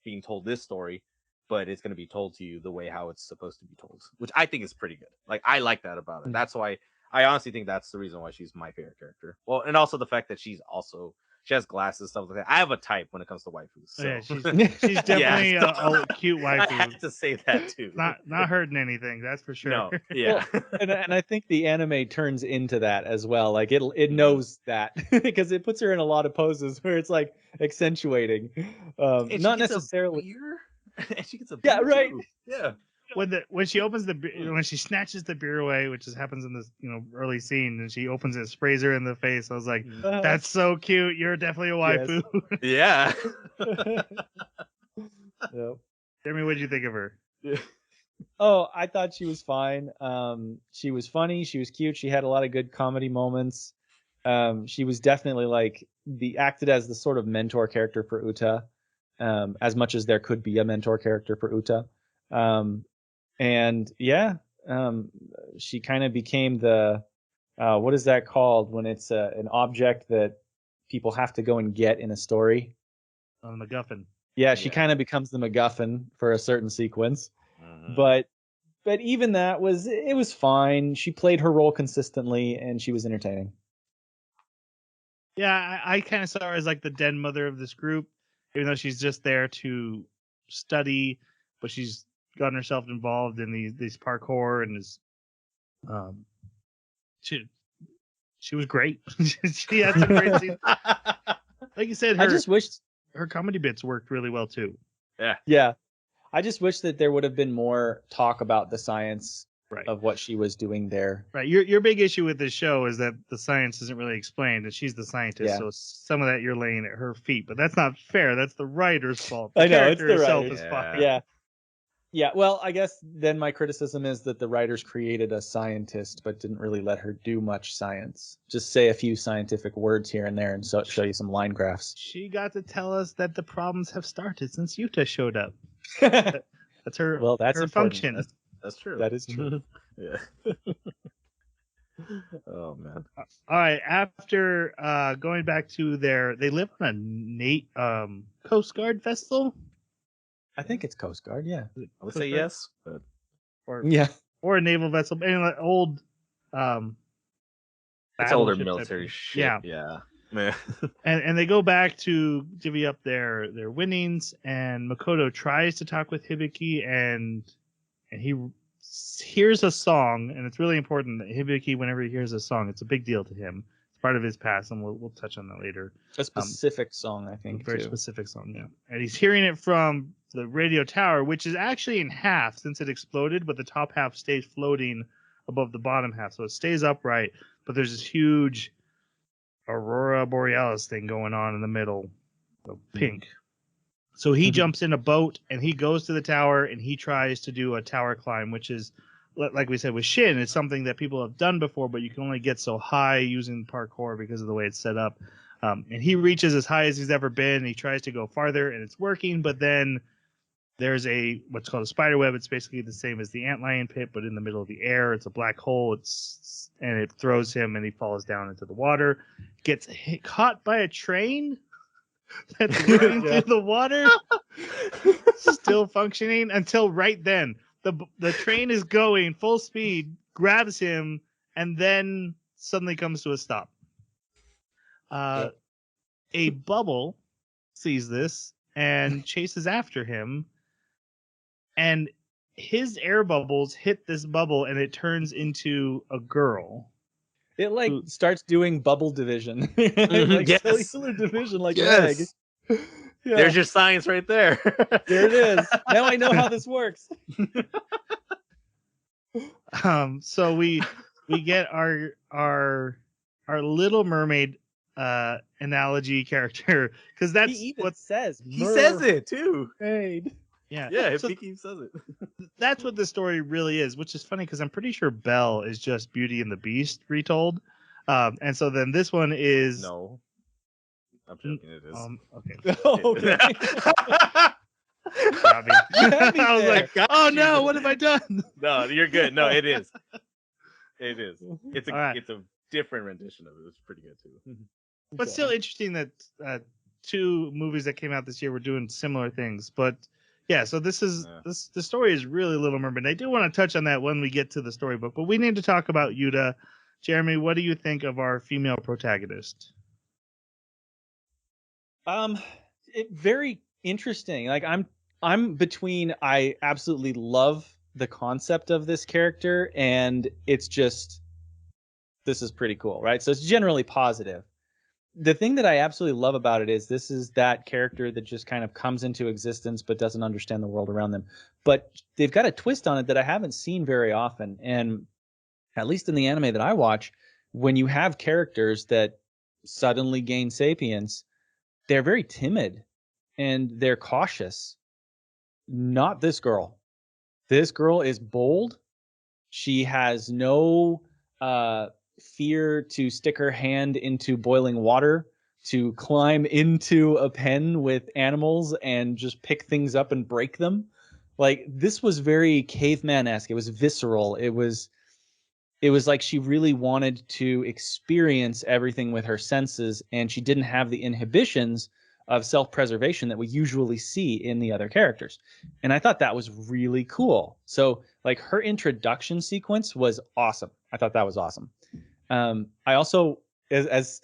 being told this story, but it's going to be told to you the way how it's supposed to be told, which I think is pretty good. Like I like that about it. That's why I honestly think that's the reason why she's my favorite character. Well, and also the fact that she has glasses, stuff like that. I have a type when it comes to waifus. So. Yeah, she's definitely a cute waifu. I have to say that too. Not hurting anything, that's for sure. No, yeah. Well, and I think the anime turns into that as well. Like it knows that because it puts her in a lot of poses where it's like accentuating. Not necessarily. And she gets a beer right. Too. Yeah. When she snatches the beer away, which happens in this early scene, and she opens it, sprays her in the face. I was like, that's so cute. You're definitely a waifu. Yes. Yeah. Yep. Jeremy, what did you think of her? Oh, I thought she was fine. She was funny. She was cute. She had a lot of good comedy moments. She was definitely acted as the sort of mentor character for Uta, as much as there could be a mentor character for Uta. And yeah, she kind of became the, what is that called when it's an object that people have to go and get in a story? MacGuffin. Yeah, she kind of becomes the MacGuffin for a certain sequence. Mm-hmm. But even that was fine. She played her role consistently and she was entertaining. Yeah, I kind of saw her as like the den mother of this group, even though she's just there to study, but she's gotten herself involved in these parkour and is she was great. She had some great scenes. Like you said, I just wished her comedy bits worked really well too. Yeah. I just wish that there would have been more talk about the science of what she was doing there. Right. Your big issue with this show is that the science isn't really explained, and she's the scientist, so some of that you're laying at her feet. But that's not fair. That's the writer's fault. The I know, it's character the herself writer. is fine. Yeah. Yeah, well, I guess then my criticism is that the writers created a scientist but didn't really let her do much science. Just say a few scientific words here and there and show you some line graphs. She got to tell us that the problems have started since Yuta showed up. That's her. Well, that's her important. function. That's true. That is true. Yeah. Oh man. All right. After going back to they live on a Coast Guard vessel. I think it's Coast Guard, yeah. I would say yes, but Or Yeah. or a naval vessel, anyway, like old it's older battleship military type. shit. Yeah. Man. And they go back to divvy up their winnings, and Makoto tries to talk with Hibiki, and he hears a song, and it's really important that Hibiki, whenever he hears a song, it's a big deal to him. It's part of his past, and we'll touch on that later. A specific song, I think. A very too. specific song, yeah. And he's hearing it from the radio tower, which is actually in half since it exploded, but the top half stays floating above the bottom half, so it stays upright. But there's this huge Aurora Borealis thing going on in the middle, of pink. So he jumps in a boat and he goes to the tower and he tries to do a tower climb, which is, like we said with Shin, it's something that people have done before, but you can only get so high using parkour because of the way it's set up. And he reaches as high as he's ever been. And he tries to go farther and it's working, but then there's what's called a spider web. It's basically the same as the antlion pit, but in the middle of the air. It's a black hole. And it throws him and he falls down into the water. Gets caught by a train that's running through the water. Still functioning until right then. The train is going full speed, grabs him, and then suddenly comes to a stop. A bubble sees this and chases after him. And his air bubbles hit this bubble and it turns into a girl. It starts doing bubble division. Yes. Cellular division, like Yes. egg. Yeah. There's your science right there. There it is. Now I know how this works. So we get our Little Mermaid analogy character, because that's He even what says. He says it too. Mermaid. Yeah, so Vicky says it. that's what the story really is, which is funny because I'm pretty sure Belle is just Beauty and the Beast retold, and so then this one is No, I'm joking. It is. Okay. Okay. Robbie. I was there. like, oh no, what have I done? No, you're good. No, it is. It is. It's a All right. it's a different rendition of it. It's pretty good too. But still interesting that two movies that came out this year were doing similar things. But yeah, so this is the story is really Little Mermaid. I do want to touch on that when we get to the storybook, but we need to talk about Yuta. Jeremy, what do you think of our female protagonist? Very interesting. Like I'm between I absolutely love the concept of this character and it's just this is pretty cool, right? So it's generally positive. The thing that I absolutely love about it is this is that character that just kind of comes into existence but doesn't understand the world around them. But they've got a twist on it that I haven't seen very often. And at least in the anime that I watch, when you have characters that suddenly gain sapience, they're very timid and they're cautious. Not this girl. This girl is bold. She has no fear to stick her hand into boiling water, to climb into a pen with animals and just pick things up and break them. Like this was very caveman-esque. It was visceral. It was like she really wanted to experience everything with her senses, and she didn't have the inhibitions of self-preservation that we usually see in the other characters. And I thought that was really cool. So like her introduction sequence was awesome. I thought that was awesome. I also, as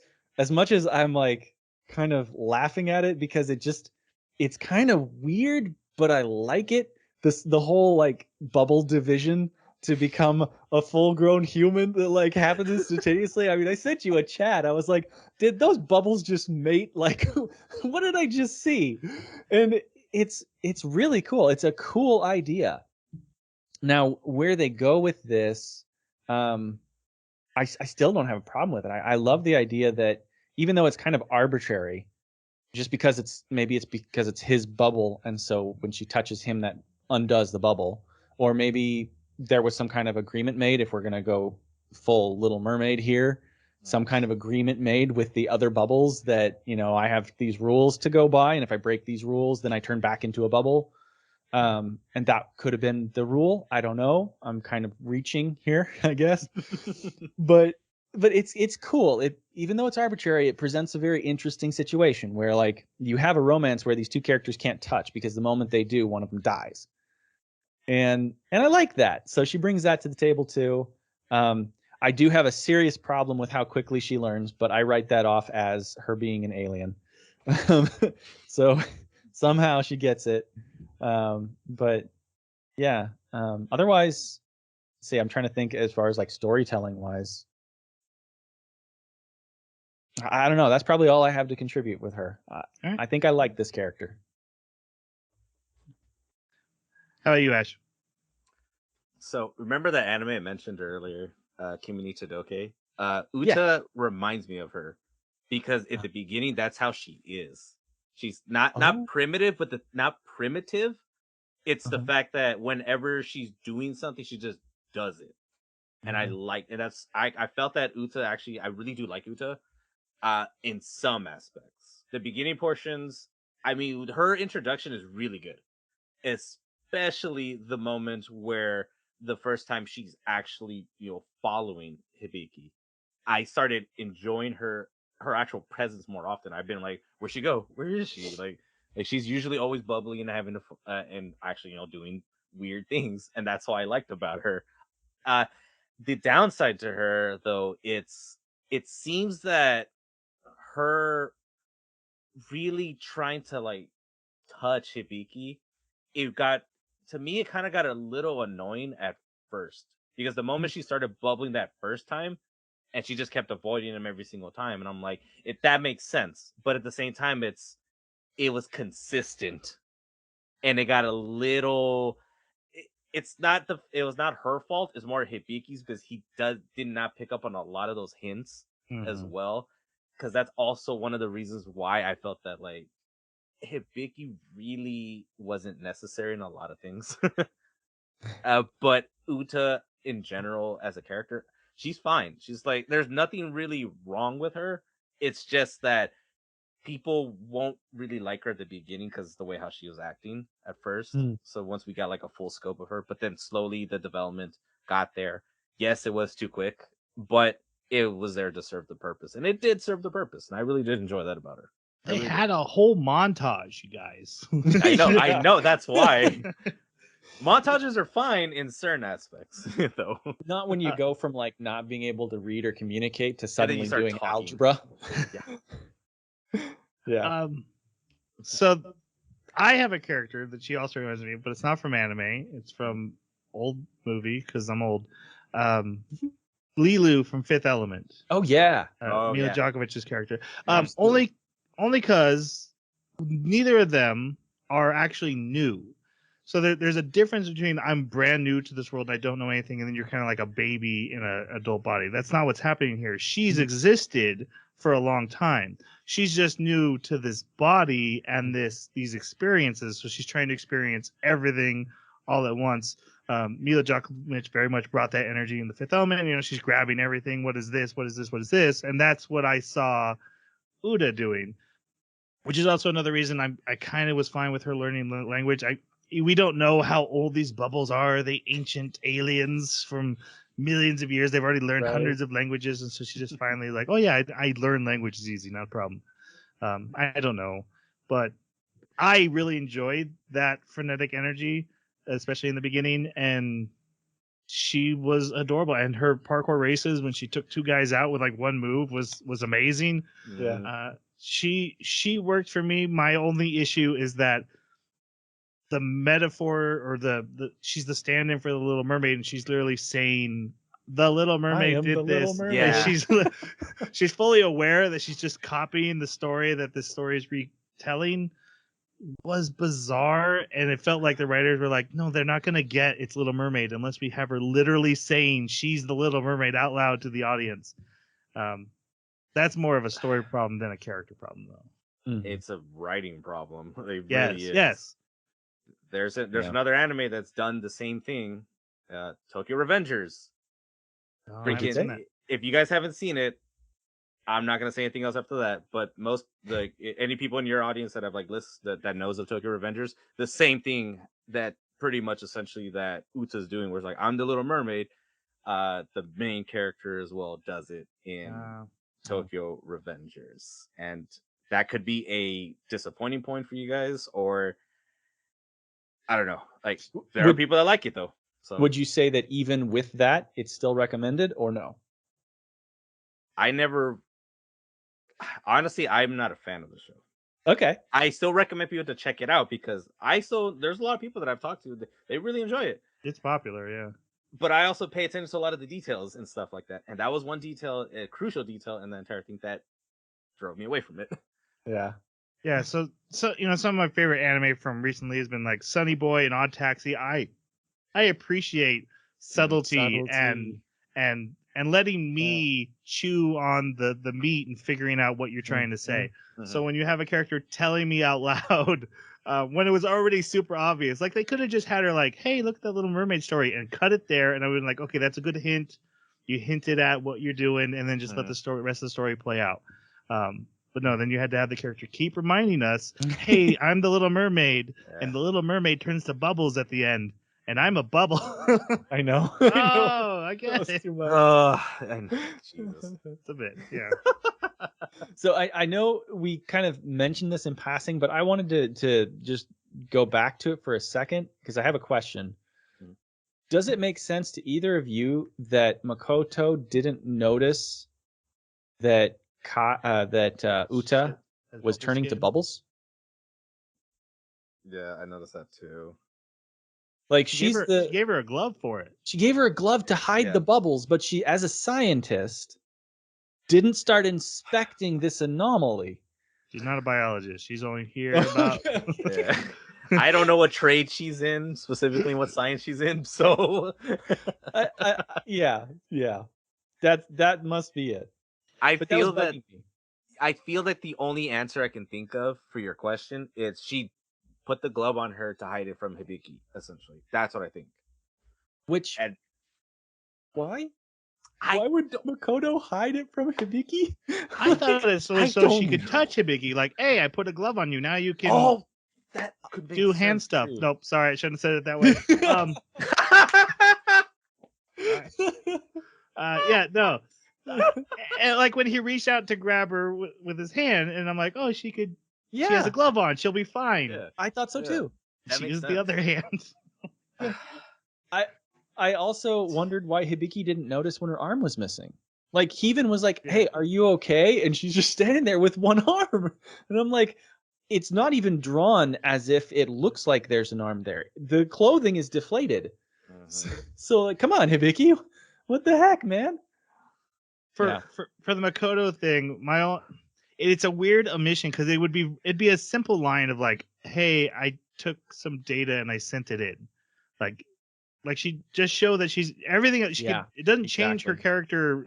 much as I'm like kind of laughing at it because it's kind of weird, but I like it. The whole like bubble division to become a full-grown human that like happens instantaneously. I mean, I sent you a chat. I was like, did those bubbles just mate? Like, what did I just see? And it's really cool. It's a cool idea. Now, where they go with this, I still don't have a problem with it. I love the idea that even though it's kind of arbitrary, just because it's because it's his bubble, and so when she touches him, that undoes the bubble, or maybe there was some kind of agreement made. If we're gonna go full Little Mermaid here, some kind of agreement made with the other bubbles that, you know, I have these rules to go by, and if I break these rules, then I turn back into a bubble. And that could have been the rule. I don't know. I'm kind of reaching here, I guess. but it's cool. It, even though it's arbitrary, it presents a very interesting situation where, like, you have a romance where these two characters can't touch because the moment they do, one of them dies. And I like that. So she brings that to the table too. I do have a serious problem with how quickly she learns, but I write that off as her being an alien. So somehow she gets it. But yeah, otherwise, see, I'm trying to think as far as like storytelling wise. I don't know. That's probably all I have to contribute with her. Right. I think I like this character. How about you, Ash? So remember that anime I mentioned earlier, Kimi ni Todoke? Uta reminds me of her because at the beginning, that's how she is. She's not primitive, but not primitive. It's the fact that whenever she's doing something, she just does it. And I like, and I felt that Uta actually, I really do like Uta in some aspects. The beginning portions, I mean, her introduction is really good, especially the moment where the first time she's actually, you know, following Hibiki. I started enjoying her actual presence more often. I've been like, where'd she go? Where is she? Like she's usually always bubbly and having and actually, you know, doing weird things, and that's what I liked about her. The downside to her, though, it seems that her really trying to like touch Hibiki, it got, to me, it kind of got a little annoying at first, because the moment she started bubbling that first time, and she just kept avoiding him every single time, and I'm like, that makes sense, but at the same time, it was consistent, and it got a little. It was not her fault. It's more Hibiki's, because he did not pick up on a lot of those hints as well, because that's also one of the reasons why I felt that like Hibiki really wasn't necessary in a lot of things. But Uta in general as a character, she's fine. She's like, there's nothing really wrong with her. It's just that people won't really like her at the beginning because the way how she was acting at first. So once we got like a full scope of her, but then slowly the development got there. Yes, it was too quick, but it was there to serve the purpose, and it did serve the purpose, and I really did enjoy that about her. They had a whole montage, you guys. I know. That's why. Montages are fine in certain aspects, though. Not when you go from like not being able to read or communicate to suddenly doing talking. algebra. Yeah. So I have a character that she also reminds me of, but it's not from anime. It's from old movie, because I'm old. Lilu from Fifth Element. Oh yeah. Mila Djokovic's character. Only because neither of them are actually new. So there's a difference between I'm brand new to this world, I don't know anything, and then you're kind of like a baby in an adult body. That's not what's happening here. She's existed for a long time. She's just new to this body and these experiences. So she's trying to experience everything all at once. Mila Djokovic very much brought that energy in the Fifth Element. You know, she's grabbing everything. What is this? What is this? What is this? And that's what I saw Uda doing, which is also another reason I kind of was fine with her learning language. We don't know how old these bubbles are. They ancient aliens from millions of years. They've already learned hundreds of languages, and so she just finally like, oh yeah, I learn languages easy, not a problem. I don't know, but I really enjoyed that frenetic energy, especially in the beginning, and she was adorable. And her parkour races, when she took two guys out with like one move, was amazing. Yeah. She worked for me. My only issue is that the metaphor, or the she's the stand-in for the Little Mermaid, and she's literally saying the Little Mermaid did this. Yeah. She's fully aware that she's just copying the story that this story is retelling. Was bizarre, and it felt like the writers were like, no, they're not going to get It's Little Mermaid unless we have her literally saying she's the Little Mermaid out loud to the audience. That's more of a story problem than a character problem, though. It's a writing problem. It yes, really is. Yes. there's another anime that's done the same thing, Tokyo Revengers. Oh, I haven't seen that. If you guys haven't seen it, I'm not gonna say anything else after that. But most any people in your audience that have like lists that knows of Tokyo Revengers, the same thing that pretty much essentially that Uta's doing, where it's like I'm the Little Mermaid. The main character as well does it in Tokyo Revengers, and that could be a disappointing point for you guys, or I don't know. Like there are people that like it though. So would you say that even with that, it's still recommended or no? Honestly, I'm not a fan of the show. Okay. I still recommend people to check it out because there's a lot of people that I've talked to that they really enjoy it. It's popular, yeah. But I also pay attention to a lot of the details and stuff like that. And that was one detail, a crucial detail in the entire thing that drove me away from it. Yeah. Yeah, so some of my favorite anime from recently has been like Sunny Boy and Odd Taxi. I appreciate subtlety. and letting me chew on the meat and figuring out what you're trying to say. So when you have a character telling me out loud when it was already super obvious, like they could have just had her like, hey, look at that Little Mermaid story and cut it there. And I would like, okay, that's a good hint. You hinted at what you're doing and then just let the rest of the story play out. But no, then you had to have the character keep reminding us, hey, I'm the Little Mermaid. And the Little Mermaid turns to bubbles at the end. And I'm a bubble. I know. Oh, I get it. Too much. Jesus. It's a bit, yeah. So I know we kind of mentioned this in passing, but I wanted to just go back to it for a second because I have a question. Does it make sense to either of you that Makoto didn't notice that Uta was turning to bubbles? Yeah, I noticed that too. Like she gave her a glove for it. She gave her a glove to hide the bubbles, but she, as a scientist, didn't start inspecting this anomaly. She's not a biologist. She's only here about. Yeah. I don't know what trade she's in, specifically what science she's in. So, yeah, that must be it. I feel that the only answer I can think of for your question is she put the glove on her to hide it from Hibiki. Essentially, that's what I think. Why? Why would Makoto hide it from Hibiki? I thought it was so she could touch Hibiki. Like, hey, I put a glove on you. Now you can. Oh, that could do hand stuff. Too. Nope, sorry, I shouldn't have said it that way. Yeah, no. And like when he reached out to grab her with his hand, and I'm like, oh, she could. Yeah. She has a glove on. She'll be fine. Yeah. I thought so too. She used the other hand. I also wondered why Hibiki didn't notice when her arm was missing. Like, he even was like, hey, are you okay? And she's just standing there with one arm. And I'm like, it's not even drawn as if it looks like there's an arm there. The clothing is deflated. So like, come on, Hibiki. What the heck, man? For the Makoto thing, it's a weird omission because it'd be a simple line of like, hey, I took some data and I sent it in. Like she just show that she's everything that she could, it doesn't change her character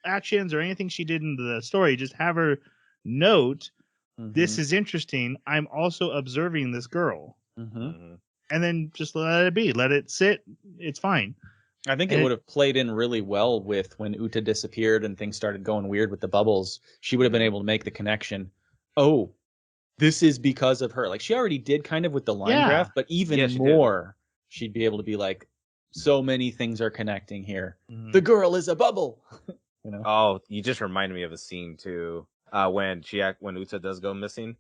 actions or anything she did in the story. Just have her note, this is interesting. I'm also observing this girl. And then just let it be. Let it sit. It's fine. I think it would have played in really well with when Uta disappeared and things started going weird with the bubbles. She would have been able to make the connection. Oh, this is because of her. Like she already did kind of with the line graph, but even more, she'd be able to be like, so many things are connecting here. The girl is a bubble. You know? Oh, you just reminded me of a scene too. When Uta does go missing,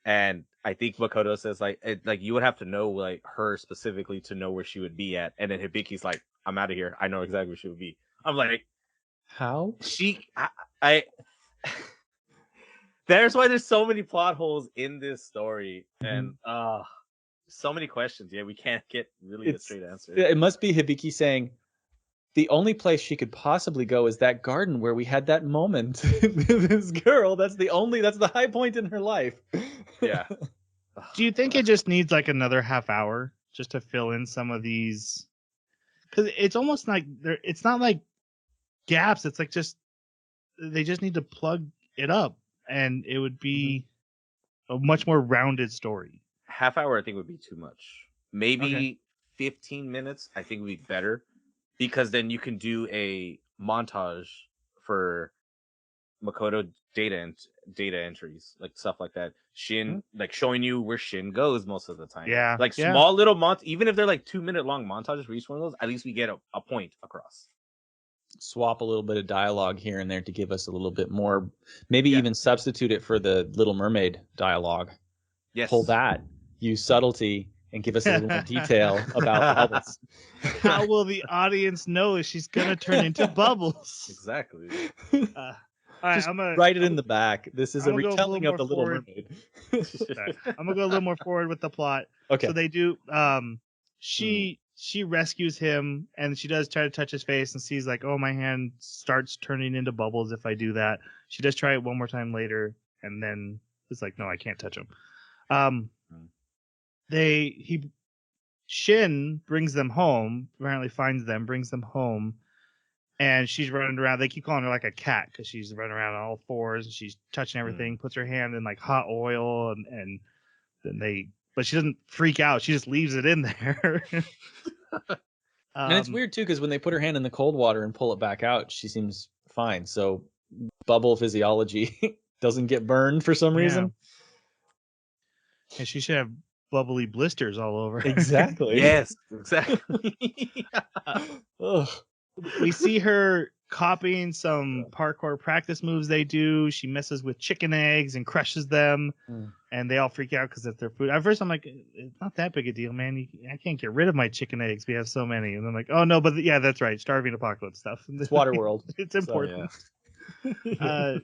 and I think Makoto says like you would have to know like her specifically to know where she would be at, and then Hibiki's like, I'm out of here. I know exactly where she would be. I'm like, how? There's why there's so many plot holes in this story, and so many questions. Yeah, we can't get really a straight answer. It must be Hibiki saying, the only place she could possibly go is that garden where we had that moment. This girl, that's the high point in her life. Yeah. Do you think it just needs like another half hour just to fill in some of these? Because it's almost like it's not like gaps. It's like they just need to plug it up, and it would be a much more rounded story. Half hour, I think, would be too much. maybe 15 minutes, I think would be better, because then you can do a montage for Makoto data entries, like stuff like that. Shin, like showing you where Shin goes most of the time. Yeah. Like small little even if they're like 2-minute long montages for each one of those, at least we get a point across. Swap a little bit of dialogue here and there to give us a little bit more, maybe even substitute it for the Little Mermaid dialogue. Yes. Pull that, use subtlety, and give us a little more detail about the bubbles. How will the audience know if she's gonna turn into bubbles? Exactly. All right, Just I'm gonna write it in the back. This is a I'm gonna go a retelling little of the more Little forward. Mermaid. Right, I'm gonna go a little more forward with the plot. Okay. So they do. She rescues him, and she does try to touch his face, and sees like, oh, my hand starts turning into bubbles if I do that. She does try it one more time later, and then it's like, no, I can't touch him. Shin brings them home. Apparently, finds them, brings them home, and she's running around. They keep calling her like a cat because she's running around on all fours, and she's touching everything. Puts her hand in like hot oil, and then but she doesn't freak out. She just leaves it in there. And it's weird too, because when they put her hand in the cold water and pull it back out, she seems fine. So bubble physiology doesn't get burned for some reason. And she should have bubbly blisters all over. Exactly. Yes, exactly. We see her copying some parkour practice moves they do. She messes with chicken eggs and crushes them, and they all freak out because it's their food. At first, I'm like, it's not that big a deal, man. I can't get rid of my chicken eggs. We have so many. And I'm like, oh, no, but yeah, that's right. Starving apocalypse stuff. It's Waterworld. It's important. So, yeah.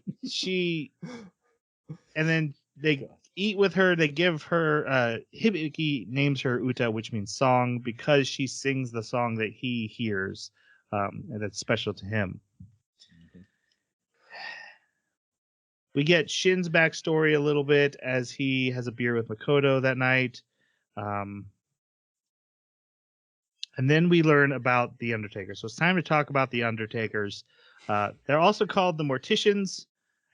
And then they eat with her. They give her, Hibiki names her Uta, which means song, because she sings the song that he hears. And that's special to him. We get Shin's backstory a little bit as he has a beer with Makoto that night. And then we learn about the Undertaker. So it's time to talk about the Undertakers. They're also called the Morticians.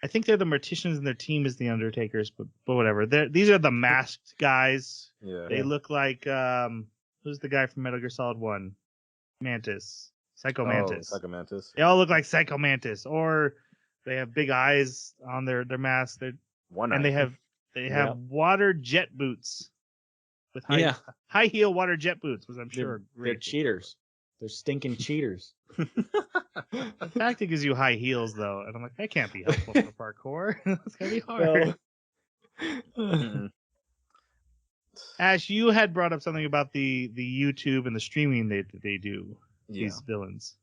I think they're the Morticians and their team is the Undertakers, but whatever. These are the masked guys. Yeah. They look like, who's the guy from Metal Gear Solid 1? Mantis. Psycho Mantis. Psycho Mantis. They all look like Psycho Mantis, or they have big eyes on their mask. They have water jet boots with high heel water jet boots, which I'm sure they're cheaters. They're stinking cheaters. The fact it gives you high heels though, and I'm like, that can't be helpful for parkour. It's gonna be hard. No. Ash, you had brought up something about the YouTube and the streaming they do. These villains.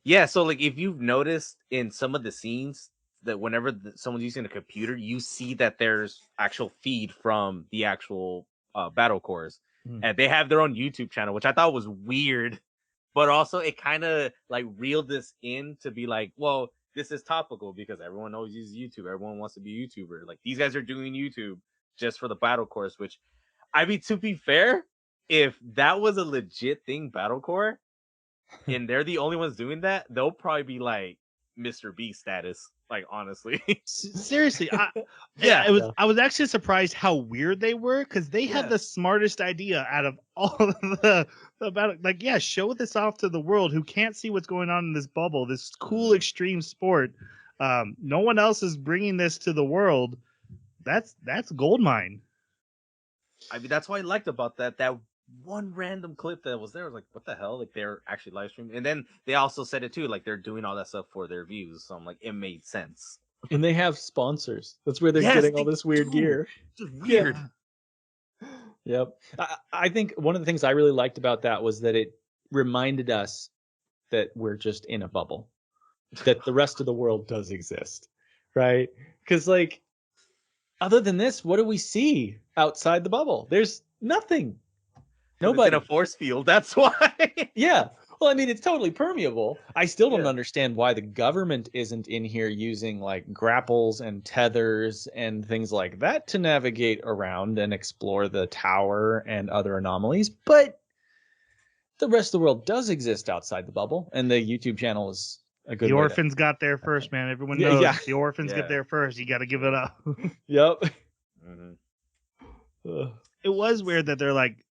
Yeah, so like if you've noticed in some of the scenes that whenever someone's using a computer, you see that there's actual feed from the actual battle cores, and they have their own YouTube channel, which I thought was weird, but also it kind of like reeled this in to be like, well, this is topical because everyone always uses YouTube. Everyone wants to be a YouTuber. Like these guys are doing YouTube just for the battle cores, which I mean, to be fair, if that was a legit thing, battle core, and they're the only ones doing that, they'll probably be like Mr. Beast status. Like honestly, seriously, I was actually surprised how weird they were because they had the smartest idea out of all of the about like show this off to the world who can't see what's going on in this bubble, this cool extreme sport. No one else is bringing this to the world. That's goldmine. I mean, that's what I liked about that one random clip that was there. I was like, what the hell? Like they're actually live streaming. And then they also said it too, like they're doing all that stuff for their views. So I'm like, it made sense. And they have sponsors. That's where they're getting all this weird gear. Just weird. Yep. I think one of the things I really liked about that was that it reminded us that we're just in a bubble, that the rest of the world does exist, right? Because like, other than this, what do we see outside the bubble? There's nothing. Nobody. It's in a force field. That's why. Yeah. Well, I mean, it's totally permeable. I still don't understand why the government isn't in here using like grapples and tethers and things like that to navigate around and explore the tower and other anomalies. But the rest of the world does exist outside the bubble, and the YouTube channel is a good. The orphans got there first, man. Everyone knows the orphans get there first. You got to give it up. Yep. It was weird that they're like,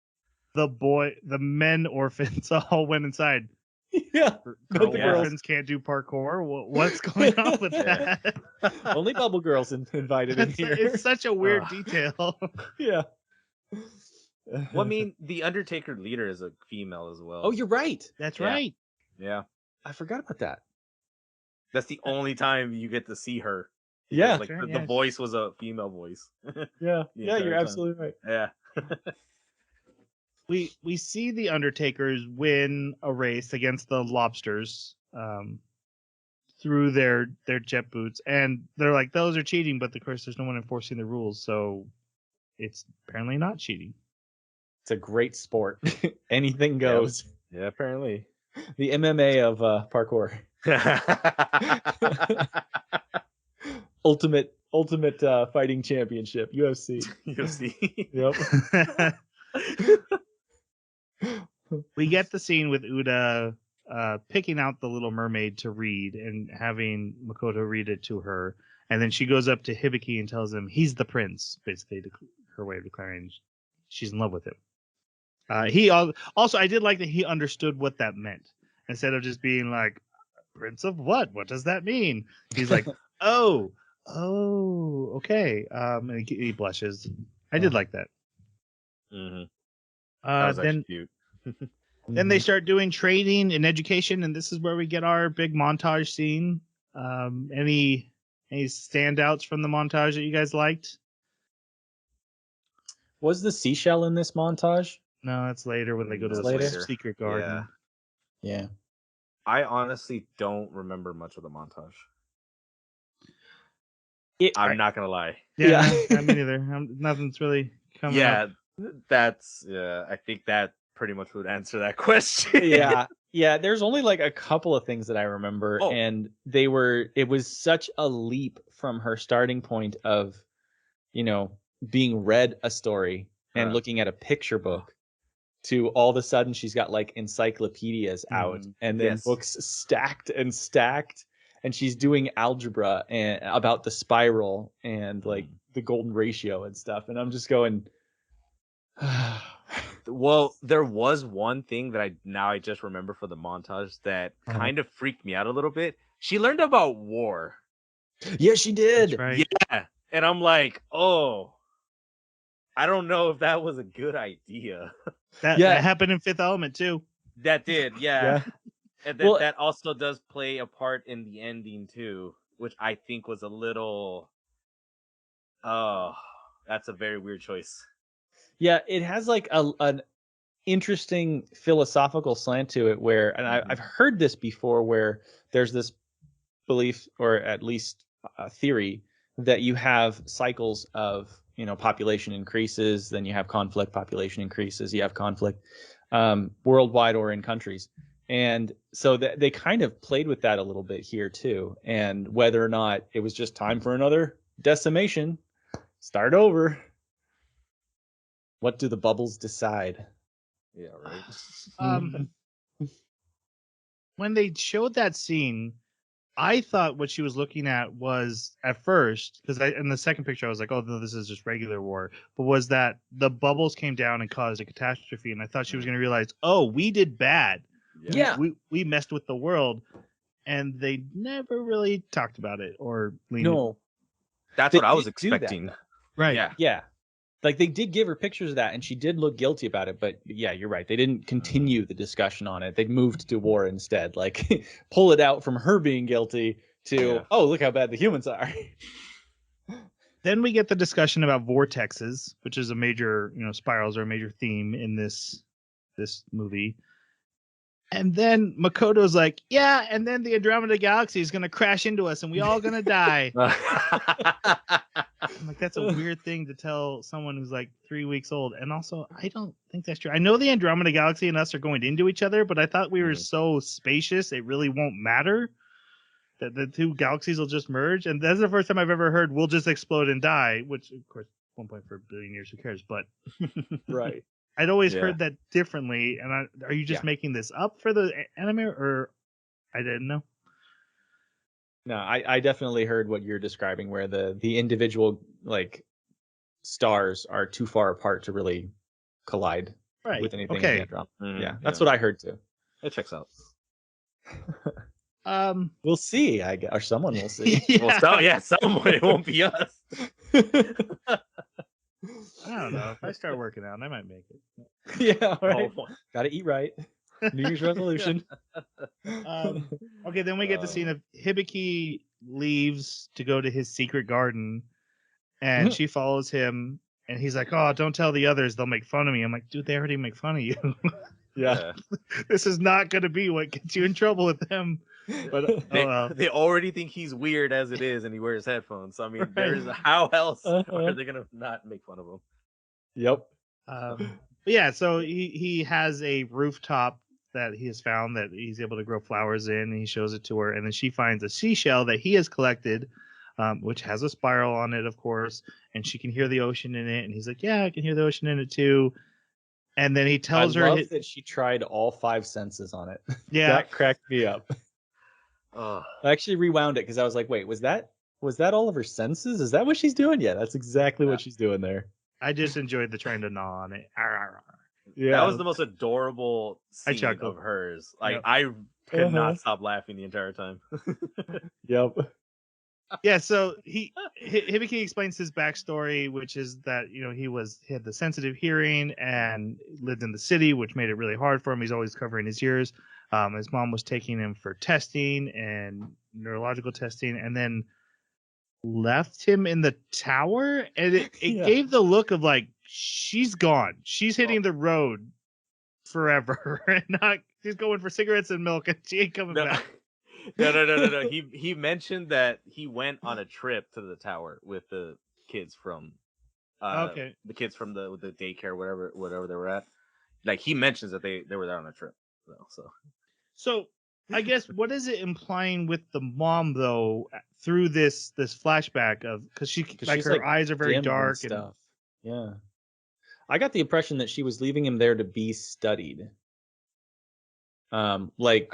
the men orphans all went inside. Yeah. Girl the girls. orphans can't do parkour. What's going on with Yeah. that? Only bubble girls invited in here. It's such a weird Ugh. detail. Yeah. Well, I mean, the Undertaker leader is a female as well. Oh, you're right. That's Yeah. right. Yeah. I forgot about that. That's the only time you get to see her. Yeah. Like Sure, the yeah. voice was a female voice. Yeah. The Yeah, you're entire time. absolutely right. Yeah. We see the Undertakers win a race against the Lobsters through their jet boots, and they're like, those are cheating, but of course there's no one enforcing the rules, so it's apparently not cheating. It's a great sport. Anything goes. Yeah, apparently. The MMA of parkour. Ultimate fighting championship, UFC. You'll see. Yep. We get the scene with Uda picking out the Little Mermaid to read and having Makoto read it to her, and then she goes up to Hibiki and tells him he's the prince, basically her way of declaring she's in love with him. He also, I did like that he understood what that meant instead of just being like, prince of what? What does that mean? He's like, oh, okay. And he blushes. I did like that. Mm-hmm. That was actually cute. Then they start doing training and education, and this is where we get our big montage scene. Any standouts from the montage that you guys liked? Was the seashell in this montage? No, that's later when they go to That's the later? secret garden. Yeah. I honestly don't remember much of the montage. I'm not gonna lie. Yeah, I mean neither. Nothing's really coming up. I think that pretty much would answer that question. Yeah. There's only like a couple of things that I remember, and it was such a leap from her starting point of, being read a story and looking at a picture book to all of a sudden she's got like encyclopedias out and then books stacked, and she's doing algebra and about the spiral and like the golden ratio and stuff, and I'm just going. Well, there was one thing that I just remember for the montage that kind of freaked me out a little bit. She learned about war. Yeah, she did. That's right. Yeah, and I'm like, oh, I don't know if that was a good idea. That happened in Fifth Element too. That did, yeah. And that also does play a part in the ending too, which I think was a little. Oh, that's a very weird choice. Yeah, it has like an interesting philosophical slant to it where, and I've heard this before, where there's this belief, or at least a theory, that you have cycles of, population increases, then you have conflict, population increases, you have conflict, worldwide or in countries. And so they kind of played with that a little bit here too. And whether or not it was just time for another decimation, start over. What do the bubbles decide? Yeah, right. When they showed that scene, I thought what she was looking at was, at first, because in the second picture I was like, oh no, this is just regular war, but was that the bubbles came down and caused a catastrophe, and I thought she was going to realize, oh, we did bad. Yeah. We messed with the world, and they never really talked about it or leaned. No. That's what I was expecting. Right. Yeah. Like they did give her pictures of that, and she did look guilty about it. But yeah, you're right. They didn't continue the discussion on it. They moved to war instead. Like pull it out from her being guilty to, oh, look how bad the humans are. Then we get the discussion about vortexes, which is a major, spirals are a major theme in this movie. And then Makoto's like, yeah, and then the Andromeda Galaxy is going to crash into us and we all going to die. I'm like, that's a weird thing to tell someone who's like 3 weeks old. And also, I don't think that's true. I know the Andromeda Galaxy and us are going into each other, but I thought we were so spacious, it really won't matter. That the two galaxies will just merge. And that's the first time I've ever heard we'll just explode and die, which, of course, 1.4 billion years, who cares? But right. I'd always heard that differently. And are you just making this up for the anime, or I didn't know? No, I definitely heard what you're describing, where the individual like stars are too far apart to really collide Right. with anything in Okay. that drama. Mhm, Yeah, that's what I heard too. It checks out. We'll see, I guess, or someone will see. Well, someone. It won't be us. I don't know. If I start working out, I might make it. Yeah, right. Oh, Gotta eat right. New Year's resolution. Okay, then we get the scene of Hibiki leaves to go to his secret garden, and she follows him, and he's like, "Oh, don't tell the others; they'll make fun of me." I'm like, "Dude, they already make fun of you. Yeah. This is not going to be what gets you in trouble with them." But they already think he's weird as it is, and he wears headphones. So I mean, Right. there's how else are they gonna not make fun of him? Yep. but yeah, so he has a rooftop that he has found that he's able to grow flowers in, and he shows it to her, and then she finds a seashell that he has collected, which has a spiral on it, of course, and she can hear the ocean in it, and he's like, "Yeah, I can hear the ocean in it too." And then he tells her, I love that she tried all 5 senses on it. Yeah, That cracked me up. Oh, I actually rewound it because I was like, wait, was that all of her senses? Is that what she's doing? Yeah, that's exactly what she's doing there. I just enjoyed the trying to gnaw on it. Yeah. that was the most adorable I scene chuckled. of hers. Like Yep. I could Uh-huh. not stop laughing the entire time. Yep. Yeah, so Hibiki explains his backstory, which is that he had the sensitive hearing and lived in the city, which made it really hard for him. He's always covering his ears. His mom was taking him for testing and neurological testing, and then left him in the tower, and it Yeah. gave the look of like she's gone. She's hitting the road forever, and not she's going for cigarettes and milk, and she ain't coming No. back. No. He mentioned that he went on a trip to the tower with the kids from Okay. the kids from the daycare, whatever they were at. Like he mentions that they were there on a trip. So I guess what is it implying with the mom though through this flashback of because She's, her eyes are very dim and dark and stuff. Yeah. I got the impression that she was leaving him there to be studied.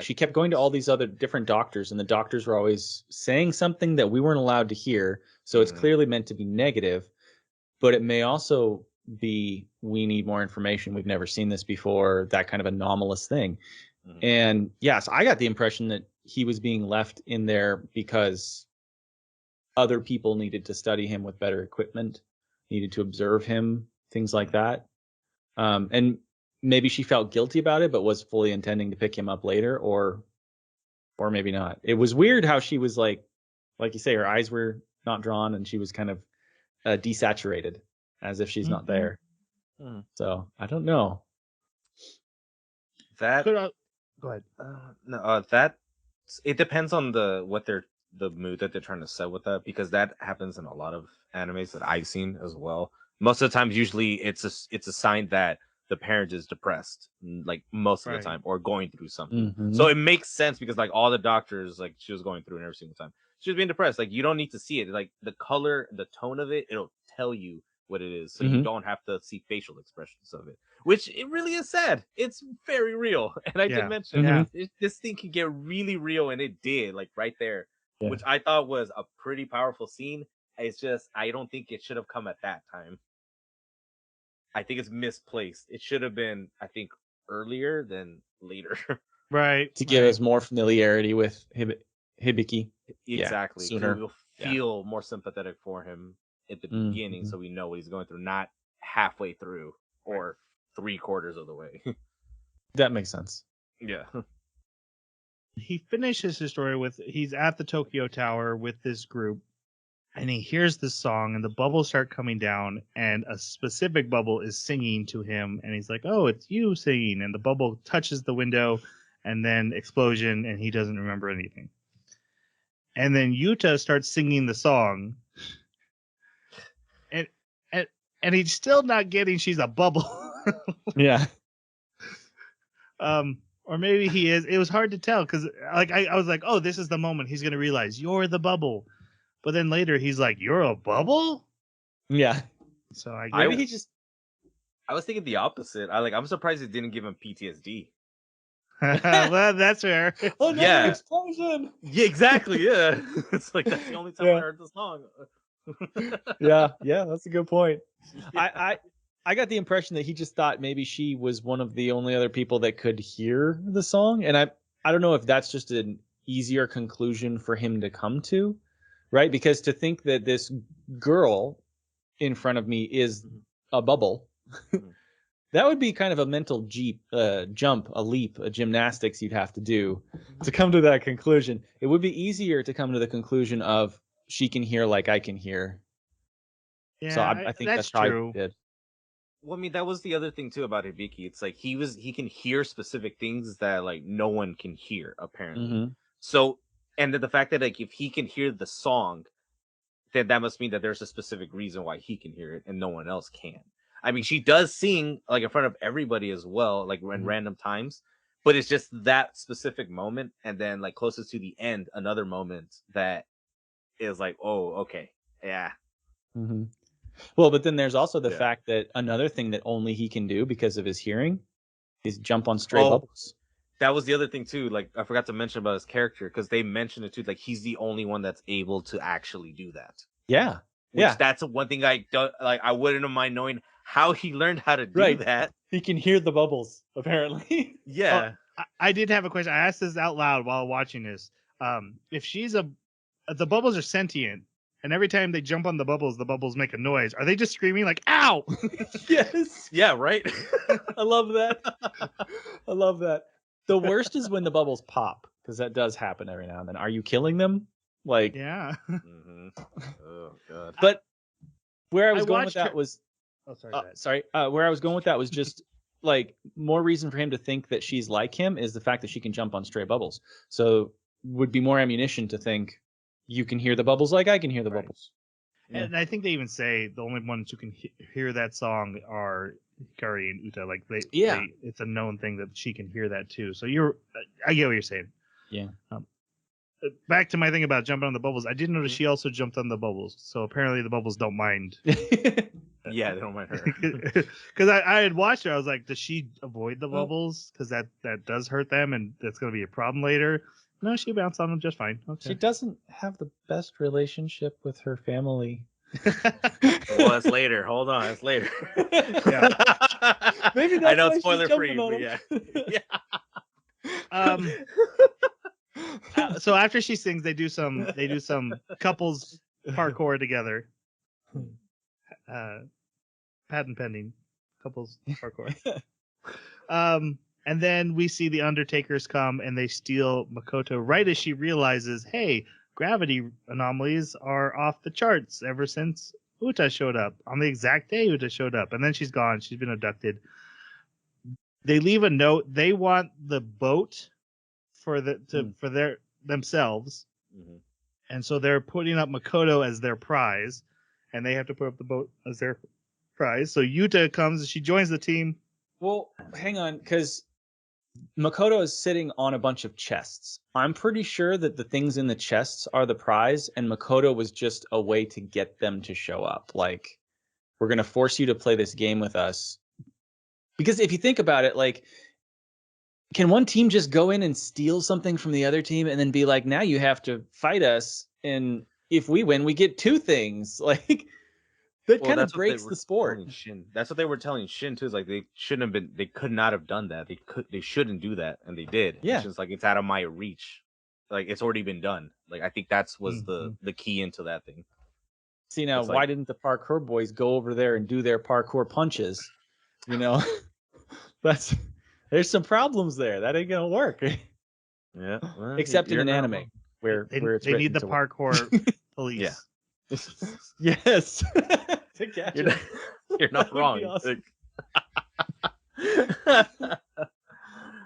She kept going to all these other different doctors, and the doctors were always saying something that we weren't allowed to hear. So it's clearly meant to be negative, but it may also be we need more information. We've never seen this before, that kind of anomalous thing. Mhm. And yes, I got the impression that he was being left in there because other people needed to study him with better equipment, needed to observe him, things like that. And maybe she felt guilty about it, but was fully intending to pick him up later, or maybe not. It was weird how she was like you say, her eyes were not drawn, and she was kind of desaturated, as if she's not there. Mhm. So I don't know. That go ahead. that it depends on the mood that they're trying to set with that, because that happens in a lot of animes that I've seen as well. Most of the times, usually it's a sign that the parent is depressed, like most of the time, or going through something. Mhm. So it makes sense because like all the doctors, like she was going through it every single time. She was being depressed. Like you don't need to see it. Like the color, the tone of it, it'll tell you what it is. So you don't have to see facial expressions of it, which it really is sad. It's very real. And I did mention this thing can get really real, and it did, like right there, which I thought was a pretty powerful scene. It's just I don't think it should have come at that time. I think it's misplaced. It should have been, I think, earlier than later. Right. To give us more familiarity with Hibiki. Exactly. Sooner. We'll feel more sympathetic for him at the beginning, so we know what he's going through, not halfway through or 3/4 of the way. That makes sense. Yeah. He finishes his story with he's at the Tokyo Tower with this group, and he hears this song, and the bubbles start coming down, and a specific bubble is singing to him, and he's like, "Oh, it's you singing," and the bubble touches the window, and then explosion, and he doesn't remember anything. And then Yuta starts singing the song, and he's still not getting she's a bubble. Yeah. Or maybe he is. It was hard to tell because like I was like, oh, this is the moment he's gonna realize you're the bubble. But then later he's like, "You're a bubble?" Yeah. So I Maybe he just. I was thinking the opposite. I'm surprised it didn't give him PTSD. well, that's fair. Oh no! Yeah. Explosion. Yeah, exactly. Yeah. It's like that's the only time I heard the song. Yeah, that's a good point. I I got the impression that he just thought maybe she was one of the only other people that could hear the song, and I don't know if that's just an easier conclusion for him to come to, right? Because to think that this girl in front of me is a bubble, that would be kind of a mental jump, a leap, a gymnastics you'd have to do to come to that conclusion. It would be easier to come to the conclusion of she can hear like I can hear. Yeah, So I think that's how true. I did. Well, I mean, that was the other thing too about Hibiki. It's like he can hear specific things that like no one can hear apparently. Mm-hmm. So, and the fact that like if he can hear the song, then that must mean that there's a specific reason why he can hear it and no one else can. I mean, she does sing like in front of everybody as well, like in random times, but it's just that specific moment, and then like closest to the end, another moment that is like, oh, okay, yeah. Mm-hmm. Well, but then there's also the fact that another thing that only he can do because of his hearing is jump on stray bubbles. That was the other thing too. Like I forgot to mention about his character because they mentioned it too. Like he's the only one that's able to actually do that. Yeah, That's one thing I don't like. I wouldn't mind knowing how he learned how to do that. He can hear the bubbles apparently. Yeah. I did have a question. I asked this out loud while watching this. If the bubbles are sentient, and every time they jump on the bubbles make a noise. Are they just screaming like "ow"? Yes. Yeah. Right. I love that. I love that. The worst is when the bubbles pop, because that does happen every now and then. Are you killing them? Like, yeah. Oh god. But where I was going with that was, where I was going with that was just like more reason for him to think that she's like him is the fact that she can jump on stray bubbles. So would be more ammunition to think you can hear the bubbles like I can hear the bubbles. And I think they even say the only ones who can hear that song are Hikari and Uta. Like it's a known thing that she can hear that too. So I get what you're saying. Yeah. Back to my thing about jumping on the bubbles. I did notice she also jumped on the bubbles. So apparently the bubbles don't mind. Yeah, they don't mind her. Because I had watched her. I was like, does she avoid the bubbles? Because that does hurt them, and that's going to be a problem later. No, she bounced on them just fine. Okay. She doesn't have the best relationship with her family. Well, it's later. Hold on, it's later. Yeah. Maybe that's I know why it's spoiler free, but yeah. So after she sings, they do some couples parkour together. Patent pending, couples parkour. And then we see the Undertakers come and they steal Makoto right as she realizes, hey, gravity anomalies are off the charts ever since Uta showed up, on the exact day Uta showed up. And then she's gone. She's been abducted. They leave a note. They want the boat for themselves. Mm-hmm. And so they're putting up Makoto as their prize, and they have to put up the boat as their prize. So Yuta comes and she joins the team. Well, hang on, because Makoto is sitting on a bunch of chests. I'm pretty sure that the things in the chests are the prize, and Makoto was just a way to get them to show up. Like, we're going to force you to play this game with us. Because if you think about it, like, can one team just go in and steal something from the other team and then be like, now you have to fight us, and if we win, we get two things? Like, that kind of breaks the sport. That's what they were telling Shin too. Is like they shouldn't have been. They could not have done that. They shouldn't do that, and they did. Yeah, it's just like it's out of my reach. Like it's already been done. Like I think that's was the key into that thing. See now, why didn't the parkour boys go over there and do their parkour punches? You know, there's some problems there. That ain't gonna work. Yeah, well, except in an anime where it's they need the parkour police. Yeah. Yes. To catch you're not wrong. Awesome. All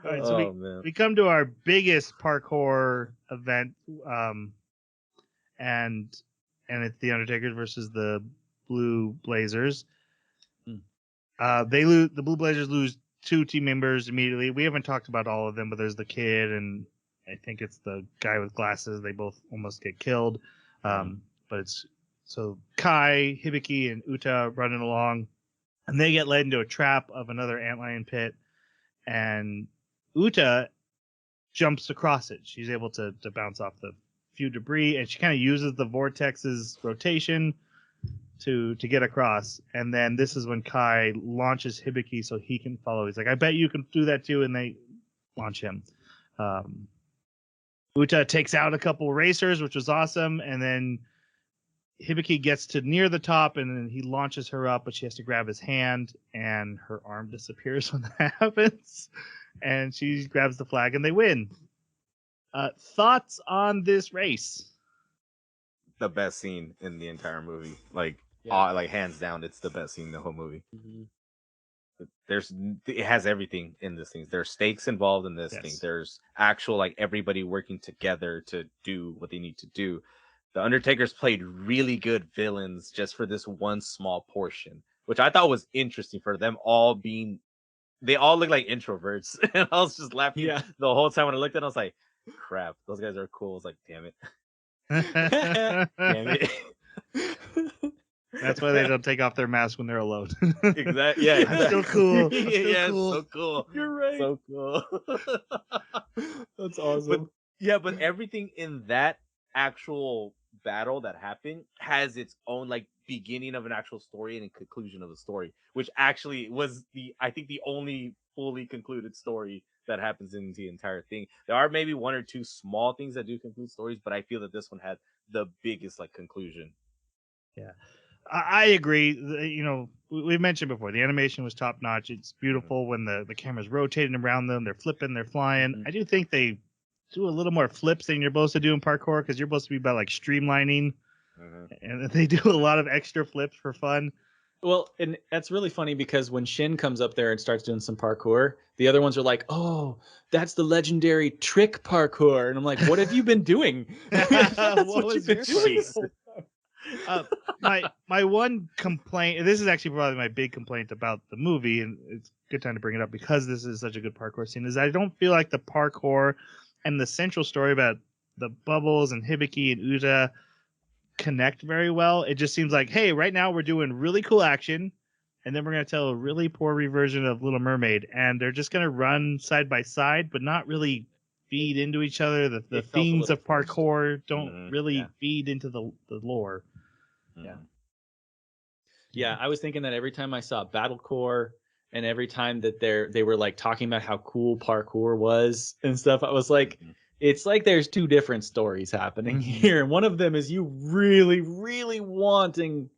right, so we come to our biggest parkour event, and it's the Undertakers versus the Blue Blazers. The Blue Blazers lose 2 team members immediately. We haven't talked about all of them, but there's the kid and I think it's the guy with glasses. They both almost get killed. But it's so Kai, Hibiki, and Uta running along, and they get led into a trap of another antlion pit, and Uta jumps across it. She's able to bounce off the few debris, and she kind of uses the vortex's rotation to get across, and then this is when Kai launches Hibiki so he can follow. He's like, I bet you can do that too, and they launch him. Uta takes out a couple racers, which was awesome, and then Hibiki gets to near the top, and then he launches her up, but she has to grab his hand, and her arm disappears when that happens, and she grabs the flag, and they win. Thoughts on this race? The best scene in the entire movie, like hands down, it's the best scene in the whole movie. Mm-hmm. It has everything in this thing. There's stakes involved in this thing. There's actual like everybody working together to do what they need to do. The Undertaker's played really good villains just for this one small portion, which I thought was interesting for them all being. They all look like introverts, and I was just laughing the whole time when I looked at it. I was like, "Crap, those guys are cool." I was like, "Damn it, damn it." That's why they don't take off their mask when they're alone. Exactly. Yeah, I'm still cool. Cool. So cool. You're right. So cool. That's awesome. But everything in that actual battle that happened has its own like beginning of an actual story and a conclusion of the story, which actually was I think the only fully concluded story that happens in the entire thing. There are maybe one or two small things that do conclude stories, but I feel that this one had the biggest like conclusion. Yeah. I agree. We've mentioned before, the animation was top notch. It's beautiful when the camera's rotating around them. They're flipping, they're flying. Mm-hmm. I do think they do a little more flips than you're supposed to do in parkour, because you're supposed to be about like streamlining. Mm-hmm. And they do a lot of extra flips for fun. Well, and that's really funny because when Shin comes up there and starts doing some parkour, the other ones are like, "Oh, that's the legendary trick parkour." And I'm like, "What have you been doing?" what you've been doing? My one complaint, this is actually probably my big complaint about the movie, and it's a good time to bring it up because this is such a good parkour scene, is I don't feel like the parkour and the central story about the Bubbles and Hibiki and Uta connect very well. It just seems like, hey, right now we're doing really cool action, and then we're going to tell a really poor reversion of Little Mermaid, and they're just going to run side by side, but not really feed into each other. The themes of parkour don't really feed into the lore. Yeah, I was thinking that every time I saw Battlecore and every time that they were like talking about how cool parkour was and stuff, I was like, it's like there's two different stories happening here. And one of them is you really, really wanting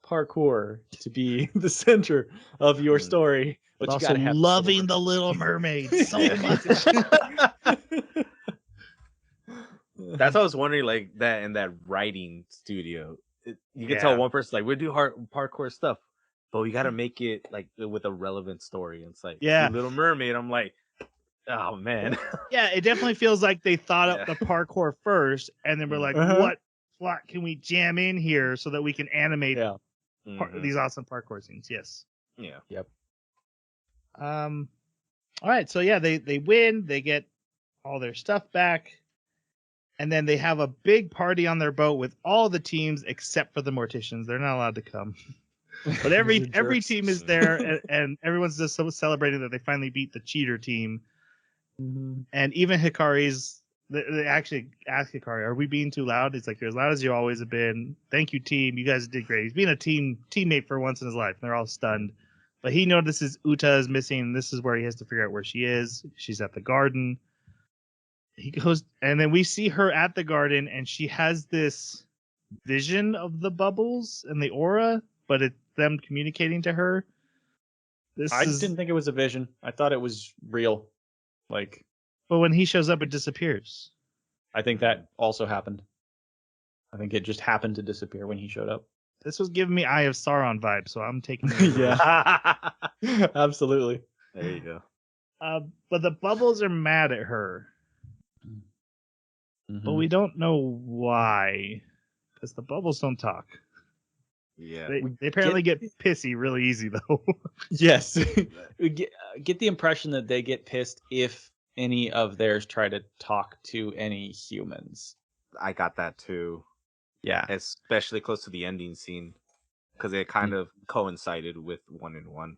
parkour to be the center of your story, but also you gotta loving the Little Mermaid so much. That's what I was wondering, like that in that writing studio. You can tell one person like, we do parkour stuff, but we got to make it like with a relevant story. And it's like, Little Mermaid. I'm like, oh man. Yeah, it definitely feels like they thought up the parkour first, and then we're like, what plot can we jam in here so that we can animate these awesome parkour scenes? Yes. Yeah. Yep. All right. So they win. They get all their stuff back. And then they have a big party on their boat with all the teams except for the Morticians. They're not allowed to come. But every team is there, and everyone's just so celebrating that they finally beat the cheater team. Mm-hmm. And even Hikari's, they actually ask Hikari, "Are we being too loud?" He's like, "You're as loud as you always have been. Thank you, team. You guys did great." He's being a teammate for once in his life. And they're all stunned. But he notices Uta is missing, and this is where he has to figure out where she is. She's at the garden. He goes, and then we see her at the garden, and she has this vision of the Bubbles and the aura, but it's them communicating to her. I didn't think it was a vision. I thought it was real. But when he shows up, it disappears. I think that also happened. I think it just happened to disappear when he showed up. This was giving me Eye of Sauron vibes, so I'm taking it. Yeah, absolutely. There you go. But the Bubbles are mad at her. But we don't know why, because the Bubbles don't talk. Yeah, they apparently get pissy really easy though. Yes, we get the impression that they get pissed if any of theirs try to talk to any humans. I got that too. Yeah, especially close to the ending scene, because it kind of coincided with 1-in-1.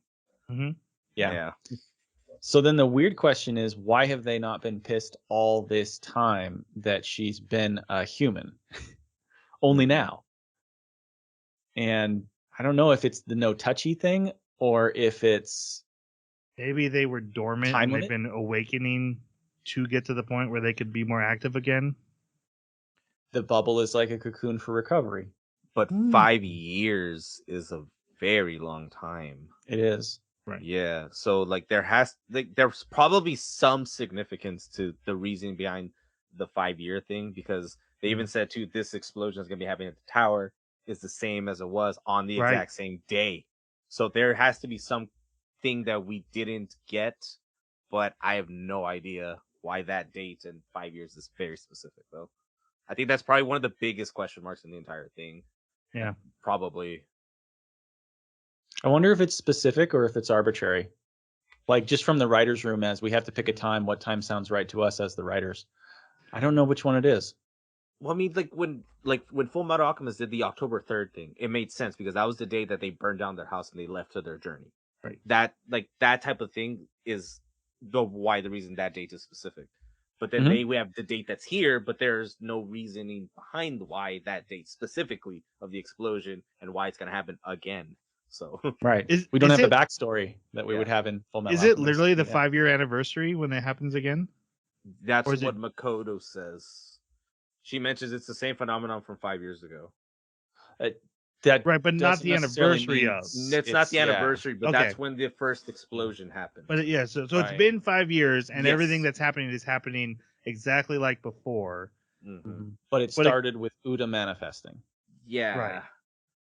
Mm-hmm. Yeah. So then the weird question is, why have they not been pissed all this time that she's been a human? Only now. And I don't know if it's the no touchy thing or if it's Maybe they were dormant Time and limit? they've been awakening to get to the point where they could be more active again. the bubble is like a cocoon for recovery. But 5 years is a very long time. It is. Right. Yeah. So like there's probably some significance to the reasoning behind the 5 year thing, because they even said too, this explosion is gonna be happening at the tower is the same as it was on the Right. exact same day. So there has to be something that we didn't get, but I have no idea why that date and 5 years is very specific though. I think that's probably one of the biggest question marks in the entire thing. Yeah. Probably. I wonder if it's specific or if it's arbitrary. Like just from the writer's room, as we have to pick a time, what time sounds right to us as the writers. I don't know which one it is. Well, I mean, when Full Metal Alchemist did the October 3rd thing, it made sense because that was the day that they burned down their house and they left to their journey. Right. That type of thing is the reason that date is specific. But then we have the date that's here, but there's no reasoning behind why that date specifically of the explosion and why it's gonna happen again. So Right. Is- we don't is have it- the backstory that we Yeah. would have in Full Metal Is it Alchemist. literally the Yeah. 5-year anniversary when it happens again? that's Or is what Makoto says. She mentions it's the same phenomenon from 5 years ago. That Right, but not doesn't the necessarily anniversary mean of. It's not the anniversary, but Okay. that's when the first explosion happened. But yeah, so it's Right. been 5 years, and Yes. everything that's happening is happening exactly like before. Mhm. But it But it- started with Uda manifesting. Yeah. Right.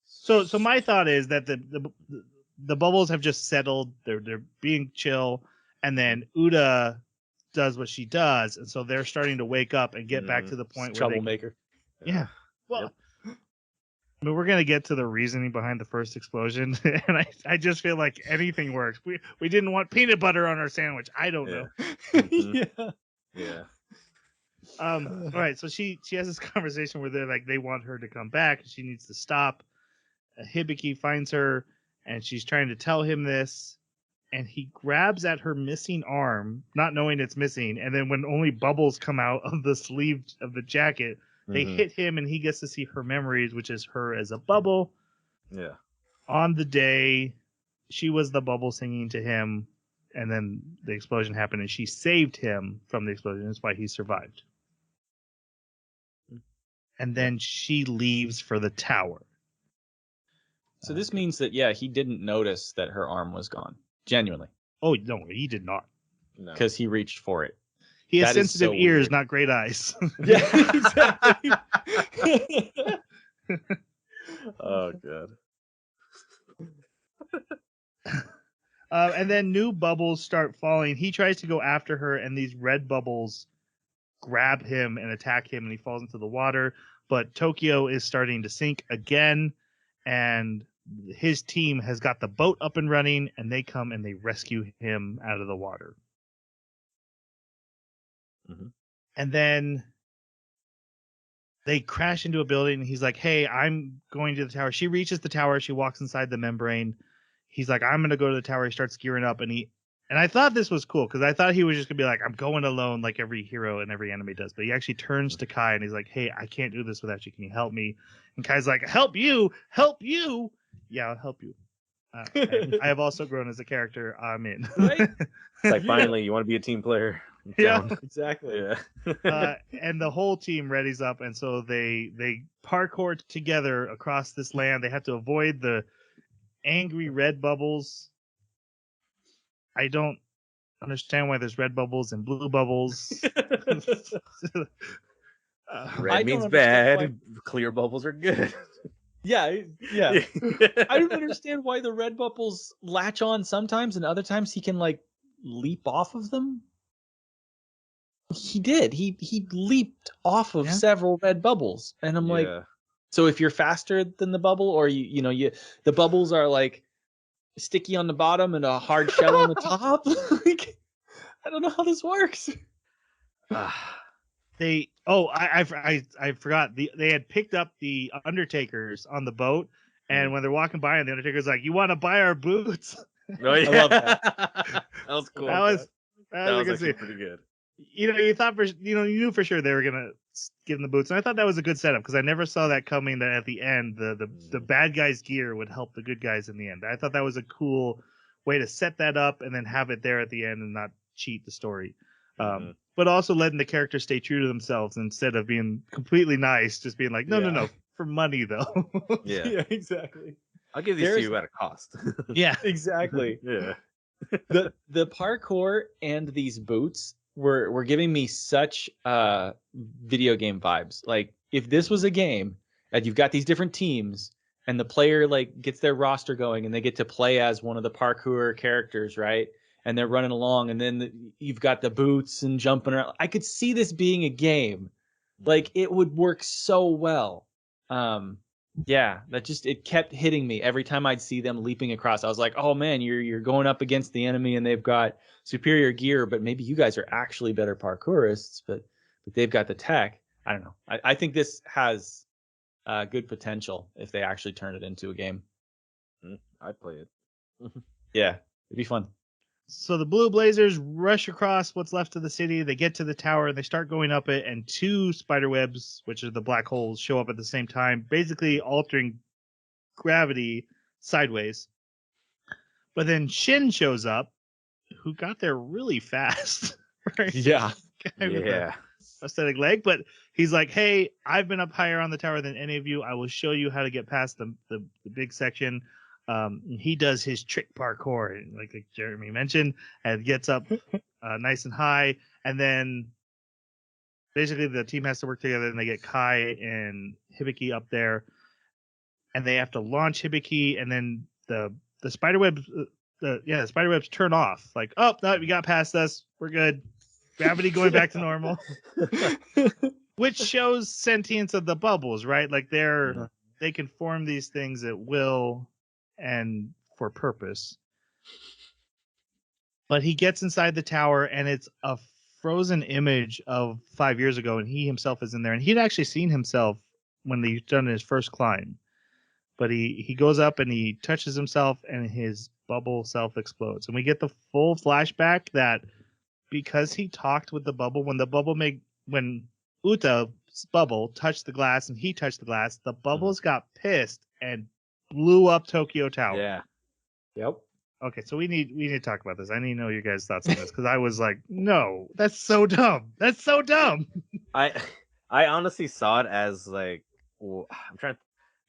So my thought is that the bubbles have just settled. They're being chill, and then Uda does what she does, and so they're starting to wake up and get back to the point where they Troublemaker. yeah. Well, I mean, we're gonna get to the reasoning behind the first explosion, and I just feel like anything works. We didn't want peanut butter on our sandwich. I don't know. Yeah. Yeah. All right, so she has this conversation where they want her to come back. She needs to stop. Hibiki finds her, and she's trying to tell him this, and he grabs at her missing arm, not knowing it's missing. And then when only bubbles come out of the sleeve of the jacket, they hit him, and he gets to see her memories, which is her as a bubble. Yeah. On the day, she was the bubble singing to him, and then the explosion happened, and she saved him from the explosion. That's why he survived. And then she leaves for the tower. So this means that, yeah, he didn't notice that her arm was gone. Genuinely. Oh, no, he did not. No. Because he reached for it. He has That is sensitive so ears, weird. not great eyes. Yeah, exactly. Oh god. And then new bubbles start falling. He tries to go after her, and these red bubbles grab him and attack him, and he falls into the water. But Tokyo is starting to sink again, and his team has got the boat up and running, and they come and they rescue him out of the water. Mhm. And then they crash into a building, and he's like, hey, I'm going to the tower. She reaches the tower. She walks inside the membrane. He's like, I'm going to go to the tower. He starts gearing up, and I thought this was cool because I thought he was just going to be like, I'm going alone like every hero in every anime does. But he actually turns to Kai, and he's like, hey, I can't do this without you. Can you help me? And Kai's like, help you? Help you? Yeah, I'll help you. I have also grown as a character. I'm in. Right? It's like, finally, you want to be a team player. I'm Yeah. down. Exactly. Yeah. And the whole team readies up, and so they parkour together across this land. They have to avoid the angry red bubbles. I don't understand why there's red bubbles and blue bubbles. I Red don't means understand bad. Clear bubbles are good. Yeah. I don't understand why the red bubbles latch on sometimes, and other times he can like leap off of them. He did. He leaped off of several red bubbles, and I'm like, so if you're faster than the bubble, or you the bubbles are like sticky on the bottom and a hard shell on the top. Like, I don't know how this works. I forgot they had picked up the Undertakers on the boat, and when they're walking by, and the Undertaker's like, "You want to buy our boots?" Oh, yeah. I love that. That was cool. That was That was a good actually scene. pretty good. You thought you knew for sure they were gonna give him the boots. And I thought that was a good setup because I never saw that coming. That at the end, the bad guys' gear would help the good guys in the end. I thought that was a cool way to set that up and then have it there at the end and not cheat the story. But also letting the characters stay true to themselves instead of being completely nice, just being like, no, for money though. Yeah, exactly. I'll give these to you at a cost. Yeah, exactly. Yeah. The parkour and these boots were giving me such video game vibes. Like if this was a game and you've got these different teams and the player like gets their roster going and they get to play as one of the parkour characters, right? And they're running along, and then you've got the boots and jumping around. I could see this being a game. Like it would work so well. Yeah, it kept hitting me every time I'd see them leaping across. I was like, oh man, you're going up against the enemy and they've got superior gear, but maybe you guys are actually better parkourists, but they've got the tech. I don't know. I think this has good potential if they actually turn it into a game. I'd play it. Yeah, it'd be fun. So the Blue Blazers rush across what's left of the city. They get to the tower and they start going up it, and two spider webs, which are the black holes, show up at the same time, basically altering gravity sideways. But then Shin shows up, who got there really fast. Right? Yeah. Yeah. Prosthetic leg, but he's like, hey, I've been up higher on the tower than any of you. I will show you how to get past the big section. He does his trick parkour, like Jeremy mentioned, and gets up nice and high. And then basically the team has to work together, and they get Kai and Hibiki up there, and they have to launch Hibiki, and then the spider webs, the spider webs turn off. Like, oh no, we got past us, we're good. Gravity going back to normal, which shows sentience of the bubbles, right? Like they can form these things at will and for purpose. But he gets inside the tower, and it's a frozen image of 5 years ago, and he himself is in there, and he'd actually seen himself when he'd done his first climb. But he goes up and he touches himself, and his bubble self explodes, and we get the full flashback that because he talked with the bubble, when Uta's bubble touched the glass and he touched the glass, the bubbles got pissed and blew up Tokyo Tower. Yeah. Yep. Okay, so we need to talk about this. I need to know your guys' thoughts on this because I was like, no, that's so dumb. That's so dumb. I honestly saw it as like,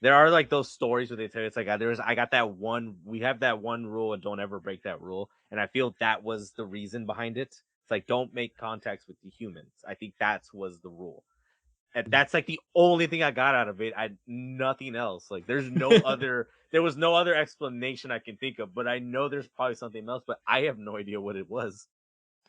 there are like those stories where they tell you it's like I got that one. We have that one rule and don't ever break that rule. And I feel that was the reason behind it. It's like don't make contacts with the humans. I think was the rule. And that's like the only thing I got out of it. Nothing else. Like there was no other explanation I can think of, but I know there's probably something else, but I have no idea what it was.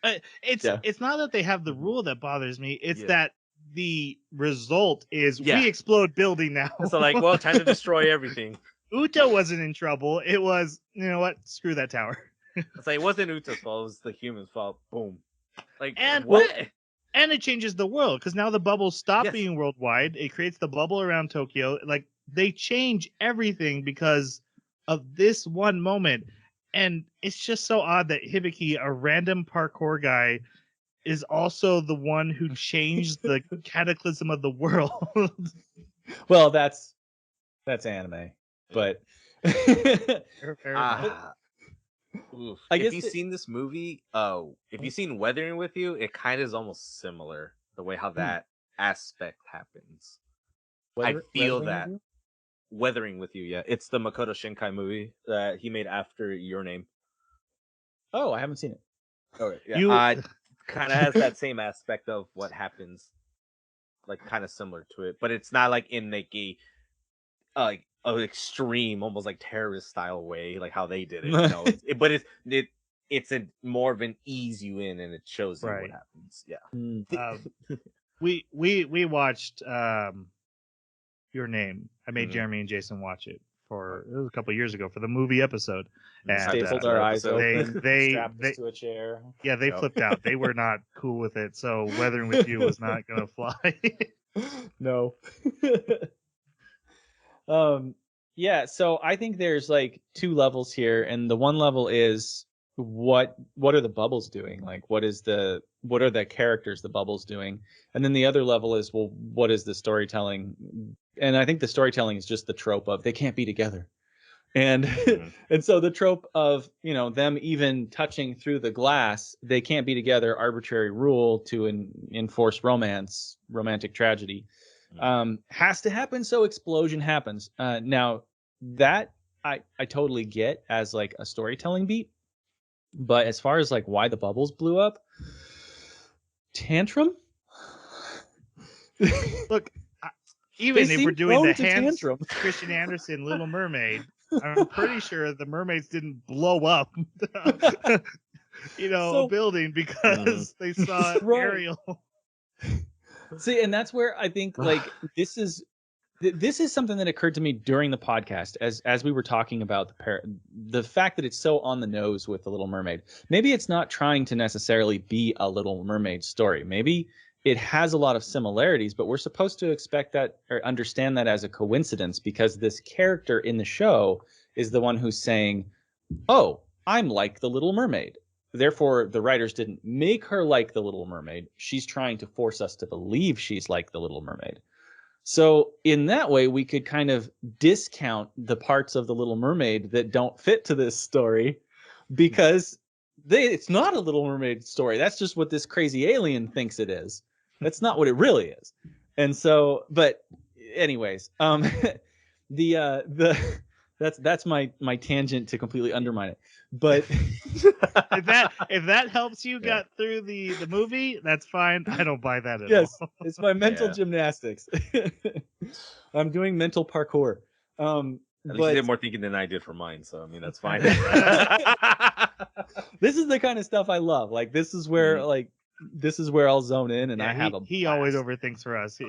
It's not that they have the rule that bothers me. It's that the result is we explode building now. So like, well, time to destroy everything. Uta wasn't in trouble. It was, you know what? Screw that tower. It's like, it wasn't Uta's fault. It was the human's fault. Boom. Like, and what? And it changes the world because now the bubbles stop being worldwide. It creates the bubble around Tokyo. Like they change everything because of this one moment. And it's just so odd that Hibiki, a random parkour guy, is also the one who changed the cataclysm of the world. Well, that's anime, but if you've seen this movie, if you've seen Weathering with You, it kind of is almost similar the way how that aspect happens. I feel that Weathering with You, yeah, it's the Makoto Shinkai movie that he made after Your Name. Oh, I haven't seen it. Oh, yeah, kind of has that same aspect of what happens, like kind of similar to it, but it's not like in like a an extreme, almost like terrorist style way, like how they did it. You know? But it's a more of an ease you in, and it shows you what happens. Yeah. We watched Your Name. I made Jeremy and Jason watch it it was a couple of years ago for the movie episode. And stapled our eyes open. They strapped us to a chair. Yeah, they flipped out. They were not cool with it. So Weathering with You was not gonna fly. No. Yeah, so I think there's like two levels here, and the one level is what are the bubbles doing? Like, what are the characters the bubbles doing? And then the other level is, well, what is the storytelling? And I think the storytelling is just the trope of they can't be together. And and so the trope of, you know, them even touching through the glass, they can't be together, arbitrary rule to enforce romantic tragedy, has to happen. So explosion happens. Now that I totally get as like a storytelling beat, but as far as like why the bubbles blew up, tantrum. Look, even if we're doing the Hans tantrum. Christian Andersen Little Mermaid, I'm pretty sure the mermaids didn't blow up, a building because they saw Ariel. See, and that's where I think like this is something that occurred to me during the podcast as we were talking about the fact that it's so on the nose with the Little Mermaid. Maybe it's not trying to necessarily be a Little Mermaid story. Maybe it has a lot of similarities, but we're supposed to expect that or understand that as a coincidence because this character in the show is the one who's saying, "Oh, I'm like the Little Mermaid." Therefore, the writers didn't make her like the Little Mermaid. She's trying to force us to believe she's like the Little Mermaid. So in that way, we could kind of discount the parts of the Little Mermaid that don't fit to this story because it's not a Little Mermaid story. That's just what this crazy alien thinks it is. That's not what it really is. And so, but anyways, that's my tangent to completely undermine it. But if that helps you get through the movie, that's fine. I don't buy that at all. It's my mental gymnastics. I'm doing mental parkour. At least you did more thinking than I did for mine, so I mean that's fine. This is the kind of stuff I love. Like this is where I'll zone in, and I have he always overthinks for us.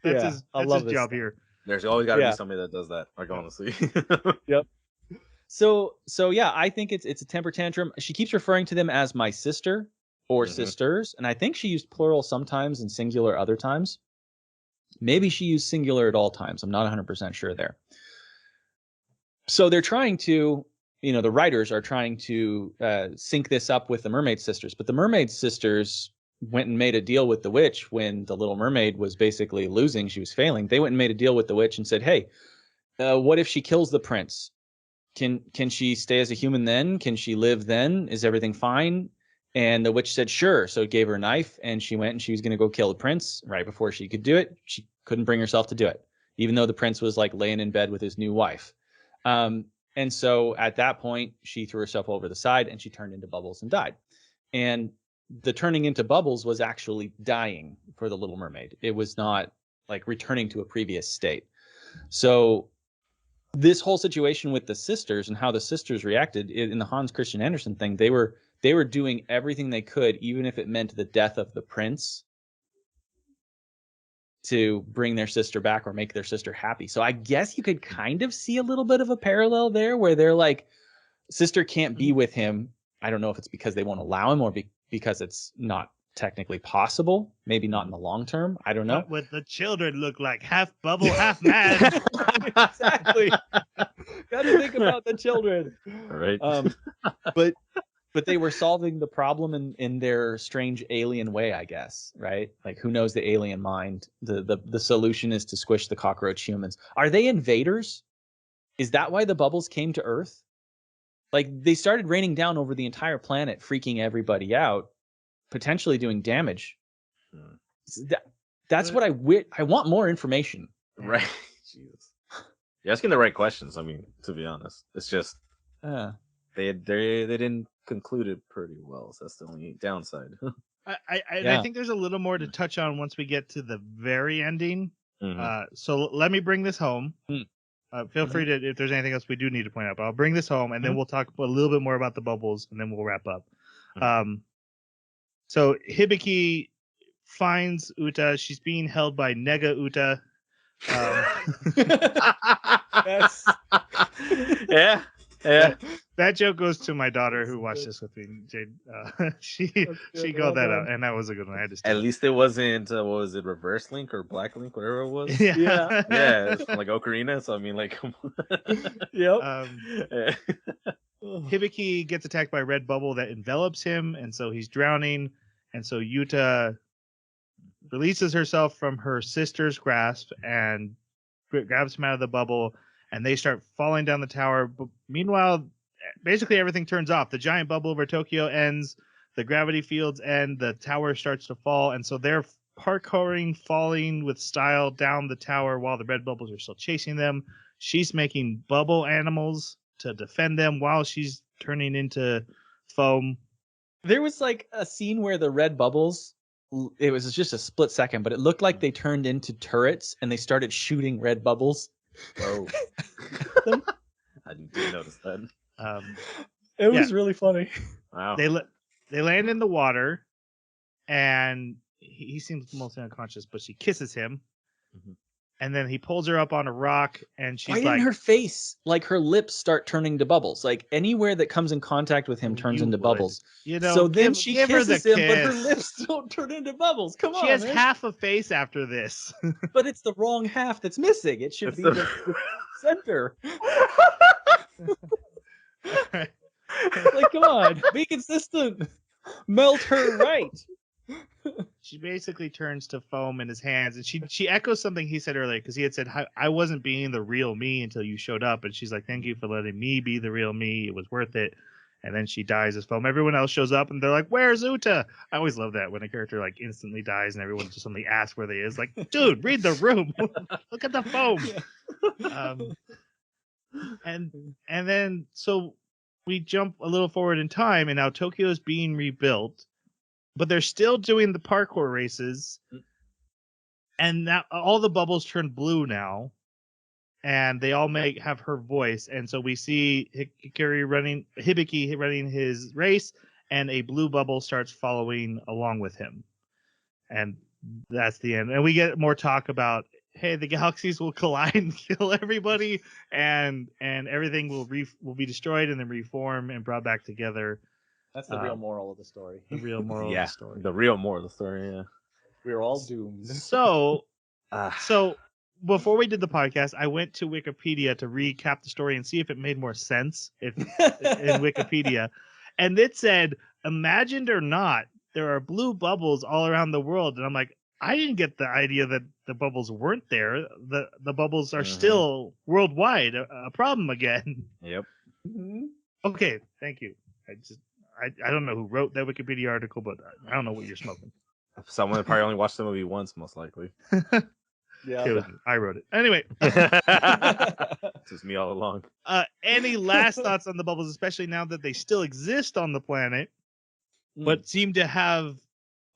That's his job here. There's always got to be somebody that does that. Like honestly. Yep. So yeah, I think it's a temper tantrum. She keeps referring to them as my sister or sisters, and I think she used plural sometimes and singular other times. Maybe she used singular at all times. I'm not 100% sure there. So they're trying to, the writers are trying to sync this up with the Mermaid Sisters, but the Mermaid Sisters went and made a deal with the witch when the Little Mermaid was basically losing. She was failing. They went and made a deal with the witch and said, "Hey, what if she kills the prince? Can she stay as a human then? Can she live then? Is everything fine?" And the witch said, "Sure." So it gave her a knife and she went and she was going to go kill the prince. Right before she could do it, she couldn't bring herself to do it, even though the prince was like laying in bed with his new wife. And so at that point, she threw herself over the side and she turned into bubbles and died. And the turning into bubbles was actually dying for the Little Mermaid. It was not like returning to a previous state. So this whole situation with the sisters and how the sisters reacted in the Hans Christian Andersen thing, they were doing everything they could, even if it meant the death of the prince, to bring their sister back or make their sister happy. So I guess you could kind of see a little bit of a parallel there where they're like, sister can't be with him. I don't know if it's because they won't allow him or because it's not technically possible. Maybe not in the long term. I don't know. What would the children look like? Half bubble, half man. Exactly. Got to think about the children. All right. But they were solving the problem in their strange alien way, I guess, right? Like, who knows the alien mind? The solution is to squish the cockroach humans. Are they invaders? Is that why the bubbles came to Earth? Like, they started raining down over the entire planet, freaking everybody out, potentially doing damage. That's what I want more information. Right. Jesus. You're asking the right questions. I mean, to be honest, it's just they didn't conclude it pretty well. So that's the only downside. I think there's a little more to touch on once we get to the very ending. So let me bring this home. Feel free to, if there's anything else we do need to point out, but I'll bring this home and then we'll talk a little bit more about the bubbles and then we'll wrap up. So Hibiki finds Uta. She's being held by Nega Uta. Yeah. That joke goes to my daughter who watched this with me, Jade. She called that out, and that was a good one. I had to At least it wasn't what was it, Reverse Link or Black Link, whatever it was. Yeah, it's like Ocarina. So I mean, like, come on. Yep. Hibiki gets attacked by a red bubble that envelops him, and so he's drowning. And so Yuta releases herself from her sister's grasp and grabs him out of the bubble, and they start falling down the tower. But meanwhile, basically everything turns off. The giant bubble over Tokyo ends, the gravity fields end, the tower starts to fall, and so they're parkouring, falling with style down the tower while the red bubbles are still chasing them. She's making bubble animals to defend them while she's turning into foam. There was like a scene where the red bubbles, it was just a split second, but it looked like they turned into turrets and they started shooting red bubbles. Oh. I didn't notice that. It was really funny. Wow. They land in the water, and he seems mostly unconscious, but she kisses him. Mm-hmm. And then he pulls her up on a rock, and she's right in her face, like her lips start turning to bubbles. Like anywhere that comes in contact with him turns into bubbles. You know, so then she kisses him, but her kiss. lips don't turn into bubbles. Come on, she has man. half a face after this. But it's the wrong half that's missing. It should be the center. Like, come on, be consistent. Melt her right. She basically turns to foam in his hands, and she echoes something he said earlier, because he had said, I wasn't being the real me until you showed up, and she's like, thank you for letting me be the real me, it was worth it. And then she dies as foam. Everyone else shows up, and they're like, where's Uta? I always love that when a character like instantly dies and everyone just suddenly asks where they is. Like, dude, read the room. Look at the foam. And then so we jump a little forward in time, and now Tokyo is being rebuilt, but they're still doing the parkour races, and now all the bubbles turn blue now, and they all have her voice, and so we see Hibiki running his race, and a blue bubble starts following along with him, and that's the end. And we get more talk about, hey, the galaxies will collide and kill everybody, and everything will be destroyed and then reform and brought back together. That's the real moral of the story. The real moral of the story. The real moral of the story, yeah. We're all doomed. So before we did the podcast, I went to Wikipedia to recap the story and see if it made more sense in Wikipedia. And it said, imagined or not, there are blue bubbles all around the world. And I'm like, I didn't get the idea that the bubbles weren't there. The bubbles are still worldwide a problem again. Yep. Okay, thank you. I don't know who wrote that Wikipedia article, but I don't know what you're smoking. Someone probably only watched the movie once, most likely. Yeah, I wrote it. Anyway. It's just me all along. Any last thoughts on the bubbles, especially now that they still exist on the planet, but seem to have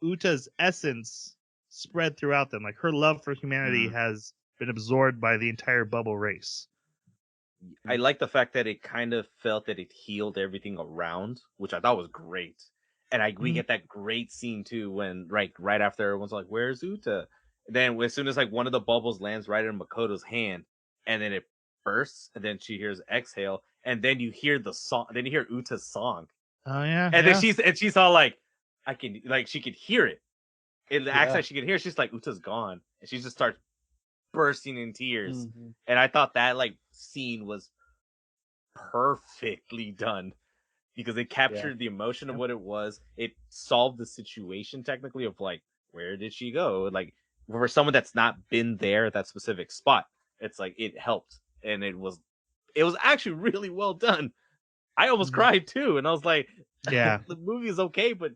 Uta's essence spread throughout them? Like, her love for humanity has been absorbed by the entire bubble race. I like the fact that it kind of felt that it healed everything around, which I thought was great. And we get that great scene too when right after everyone's like, "Where's Uta?" Then as soon as like one of the bubbles lands right in Makoto's hand, and then it bursts, and then she hears exhale, and then you hear the song. Then you hear Uta's song. Oh yeah. And then she's all like, she could hear it. It acts like she could hear it. She's like, Uta's gone, and she just starts bursting in tears. And I thought that scene was perfectly done because it captured the emotion of what it was. It solved the situation technically of like, where did she go? Like, for someone that's not been there at that specific spot, it's like it helped, and it was actually really well done. I almost cried too, and I was like, yeah, the movie is okay, but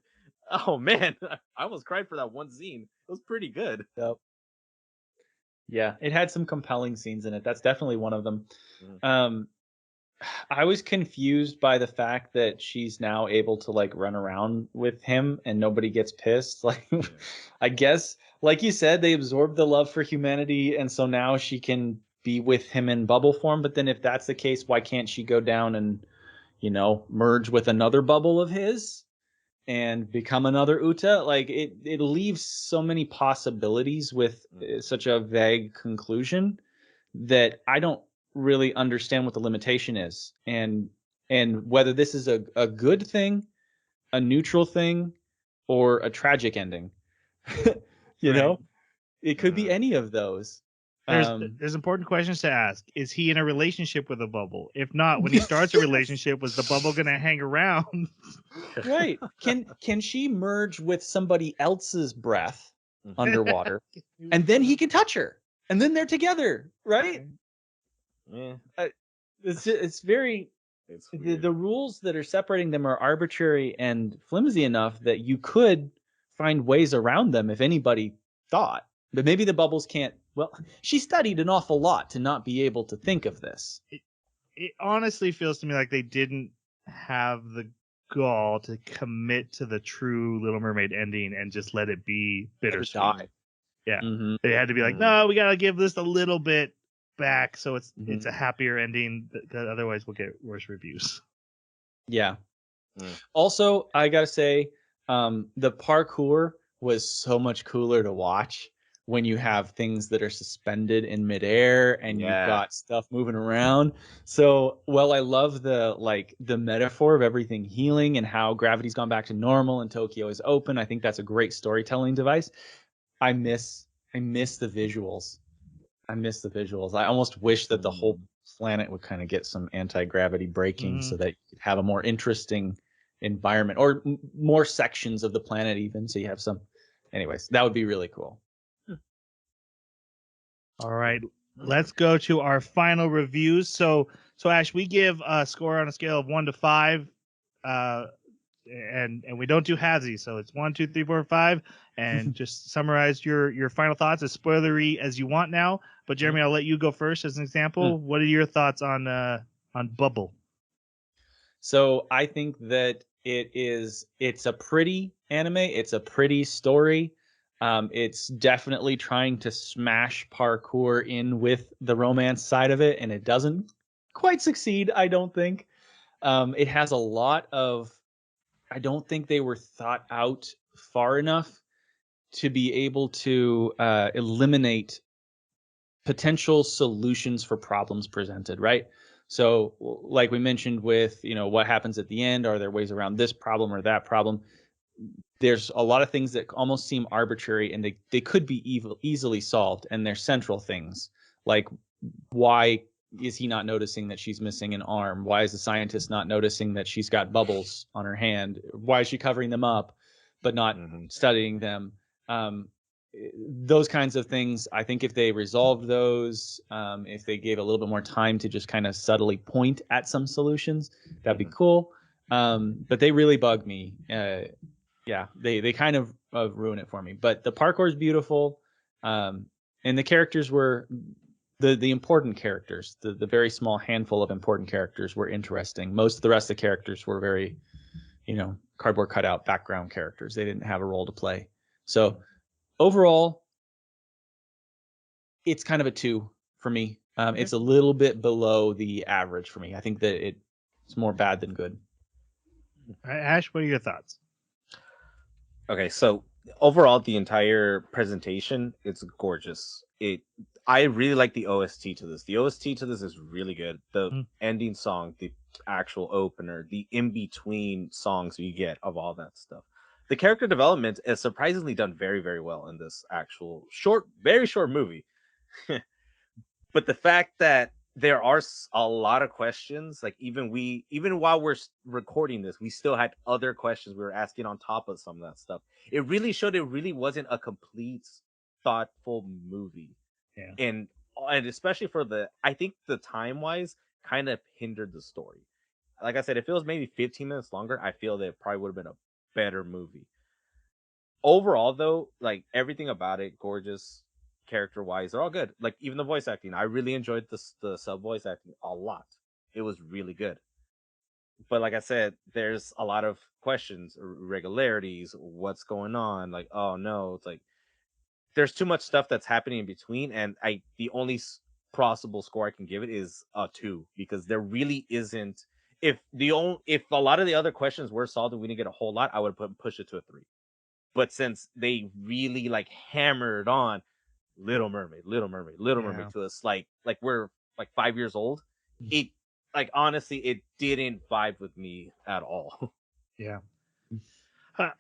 oh man, I almost cried for that one scene. It was pretty good. Yep. Yeah, it had some compelling scenes in it. That's definitely one of them. I was confused by the fact that she's now able to run around with him and nobody gets pissed. I guess, like you said, they absorbed the love for humanity, and so now she can be with him in bubble form. But then if that's the case, why can't she go down and, merge with another bubble of his and become another Uta? It leaves so many possibilities with such a vague conclusion that I don't really understand what the limitation is, and whether this is a good thing, a neutral thing, or a tragic ending. You know, it could be any of those. There's important questions to ask. Is he in a relationship with a bubble? If not, when he starts a relationship, was the bubble going to hang around? Right. Can she merge with somebody else's breath underwater, and then he can touch her, and then they're together, right? Yeah. It's very. The rules that are separating them are arbitrary and flimsy enough that you could find ways around them if anybody thought. But maybe the bubbles can't. Well, she studied an awful lot to not be able to think of this. It honestly feels to me like they didn't have the gall to commit to the true Little Mermaid ending and just let it be bittersweet. Yeah. Mm-hmm. They had to be like, no, we got to give this a little bit back so it's a happier ending, because otherwise we'll get worse reviews. Yeah. Also, I gotta say, the parkour was so much cooler to watch when you have things that are suspended in midair and you've got stuff moving around. So, I love the metaphor of everything healing and how gravity's gone back to normal and Tokyo is open. I think that's a great storytelling device. I miss the visuals. I almost wish that the whole planet would kind of get some anti-gravity braking so that you could have a more interesting environment, or more sections of the planet even, so you have some. Anyways, that would be really cool. All right, let's go to our final reviews. So Ash, we give a score on a scale of 1 to 5, and we don't do halvesies, so it's 1, 2, 3, 4, 5, and just summarize your final thoughts, as spoilery as you want now. But Jeremy, I'll let you go first as an example. What are your thoughts on Bubble? So I think that it's a pretty anime. It's a pretty story. It's definitely trying to smash parkour in with the romance side of it, and it doesn't quite succeed, I don't think. It has a lot of. I don't think they were thought out far enough to be able to eliminate potential solutions for problems presented, right? So like we mentioned with, what happens at the end, are there ways around this problem or that problem? There's a lot of things that almost seem arbitrary, and they could be easily solved, and they're central things, like why is he not noticing that she's missing an arm? Why is the scientist not noticing that she's got bubbles on her hand? Why is she covering them up but not studying them? Those kinds of things, I think if they resolved those, if they gave a little bit more time to just kind of subtly point at some solutions, that'd be cool. But they really bug me. They kind of ruin it for me. But the parkour is beautiful, and the characters were the important characters. The very small handful of important characters were interesting. Most of the rest of the characters were very, cardboard cutout background characters. They didn't have a role to play. So overall, it's kind of a 2 for me. It's a little bit below the average for me. I think that it's more bad than good. All right, Ash, what are your thoughts? Okay, so overall, the entire presentation, it's gorgeous. I really like the OST to this. The OST to this is really good. The ending song, the actual opener, the in-between songs you get of all that stuff. The character development is surprisingly done very, very well in this actual very short movie. But the fact that there are a lot of questions, like even while we're recording this, we still had other questions we were asking on top of some of that stuff. It really showed it really wasn't a complete, thoughtful movie. Yeah. And especially I think the time wise kind of hindered the story. Like I said, if it was maybe 15 minutes longer, I feel that it probably would have been a better movie. Overall, though, like everything about it, gorgeous. Character wise, they're all good. Like even the voice acting, I really enjoyed the sub voice acting a lot. It was really good. But like I said, there's a lot of questions, irregularities, what's going on. Like, oh no, it's like there's too much stuff that's happening in between, and the only possible score I can give it is a 2, because there really isn't. If a lot of the other questions were solved and we didn't get a whole lot, I would push it to a 3. But since they really like hammered on Little Mermaid to us, like we're like 5 years old, it honestly it didn't vibe with me at all. Yeah.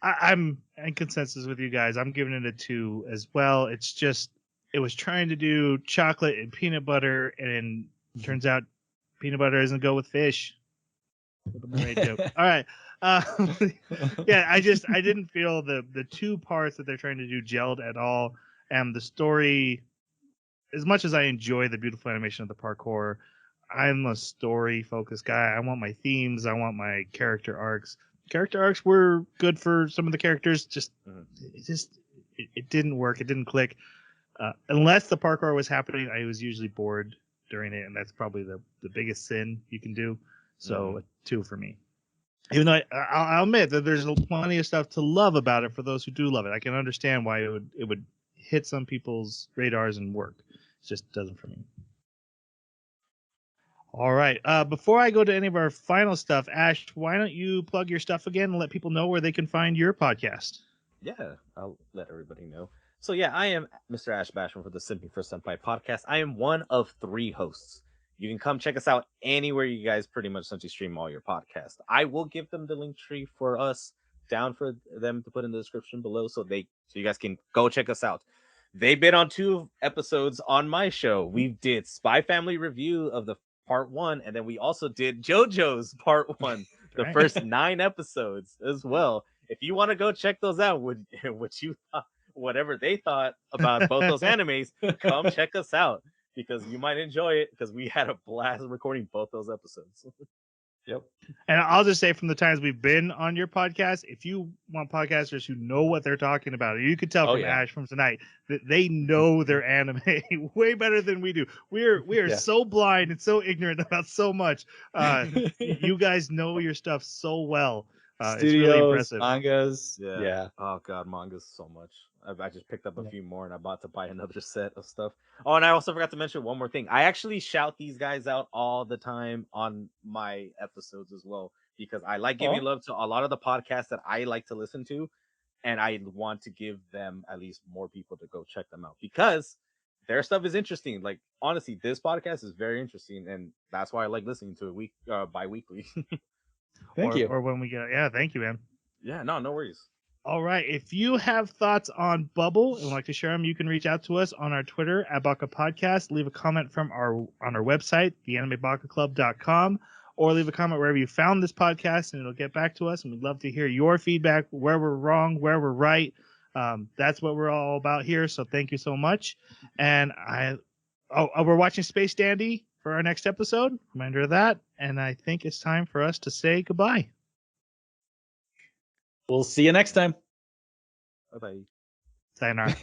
I'm in consensus with you guys. I'm giving it a 2 as well. It's just it was trying to do chocolate and peanut butter, and turns out peanut butter doesn't go with fish. Little mermaid joke. All right. Yeah, I didn't feel the two parts that they're trying to do gelled at all, and the story. As much as I enjoy the beautiful animation of the parkour, I'm a story focused guy. I want my themes. I want my character arcs. Character arcs were good for some of the characters. It didn't work. It didn't click. Unless the parkour was happening, I was usually bored during it, and that's probably the biggest sin you can do. So a 2 for me. Even though I'll admit that there's plenty of stuff to love about it for those who do love it. I can understand why it would hit some people's radars and work. It just doesn't for me. All right. Before I go to any of our final stuff, Ash, why don't you plug your stuff again and let people know where they can find your podcast? Yeah, I'll let everybody know. So yeah, I am Mr. Ash Basham for the Simpin for Senpai podcast. I am one of 3 hosts. You can come check us out anywhere you guys pretty much essentially stream all your podcasts. I will give them the link tree for us down for them to put in the description below, so you guys can go check us out. They bid on 2 episodes on my show. We did Spy Family review of the part 1, and then we also did JoJo's part 1, the first 9 episodes as well. If you want to go check those out, whatever they thought about both those animes, come check us out, because you might enjoy it, because we had a blast recording both those episodes. Yep. And I'll just say, from the times we've been on your podcast, if you want podcasters who know what they're talking about, you could tell from Ash from tonight that they know their anime way better than we do. We are so blind and so ignorant about so much. You guys know your stuff so well. Studios, it's really impressive. Mangas. Yeah. Oh god, mangas so much. I just picked up a few more, and I'm about to buy another set of stuff. Oh, and I also forgot to mention one more thing. I actually shout these guys out all the time on my episodes as well, because I like giving love to a lot of the podcasts that I like to listen to, and I want to give them at least more people to go check them out, because their stuff is interesting. Like, honestly, this podcast is very interesting, and that's why I like listening to it bi-weekly. Thank you. Or when we get, thank you, man. Yeah, no worries. All right. If you have thoughts on Bubble and would like to share them, you can reach out to us on our Twitter at Baka Podcast. Leave a comment on our website, theanimebakaclub.com, or leave a comment wherever you found this podcast, and it'll get back to us. And we'd love to hear your feedback, where we're wrong, where we're right. That's what we're all about here. So thank you so much. And we're watching Space Dandy for our next episode. Reminder of that. And I think it's time for us to say goodbye. We'll see you next time. Bye-bye. Sayonara.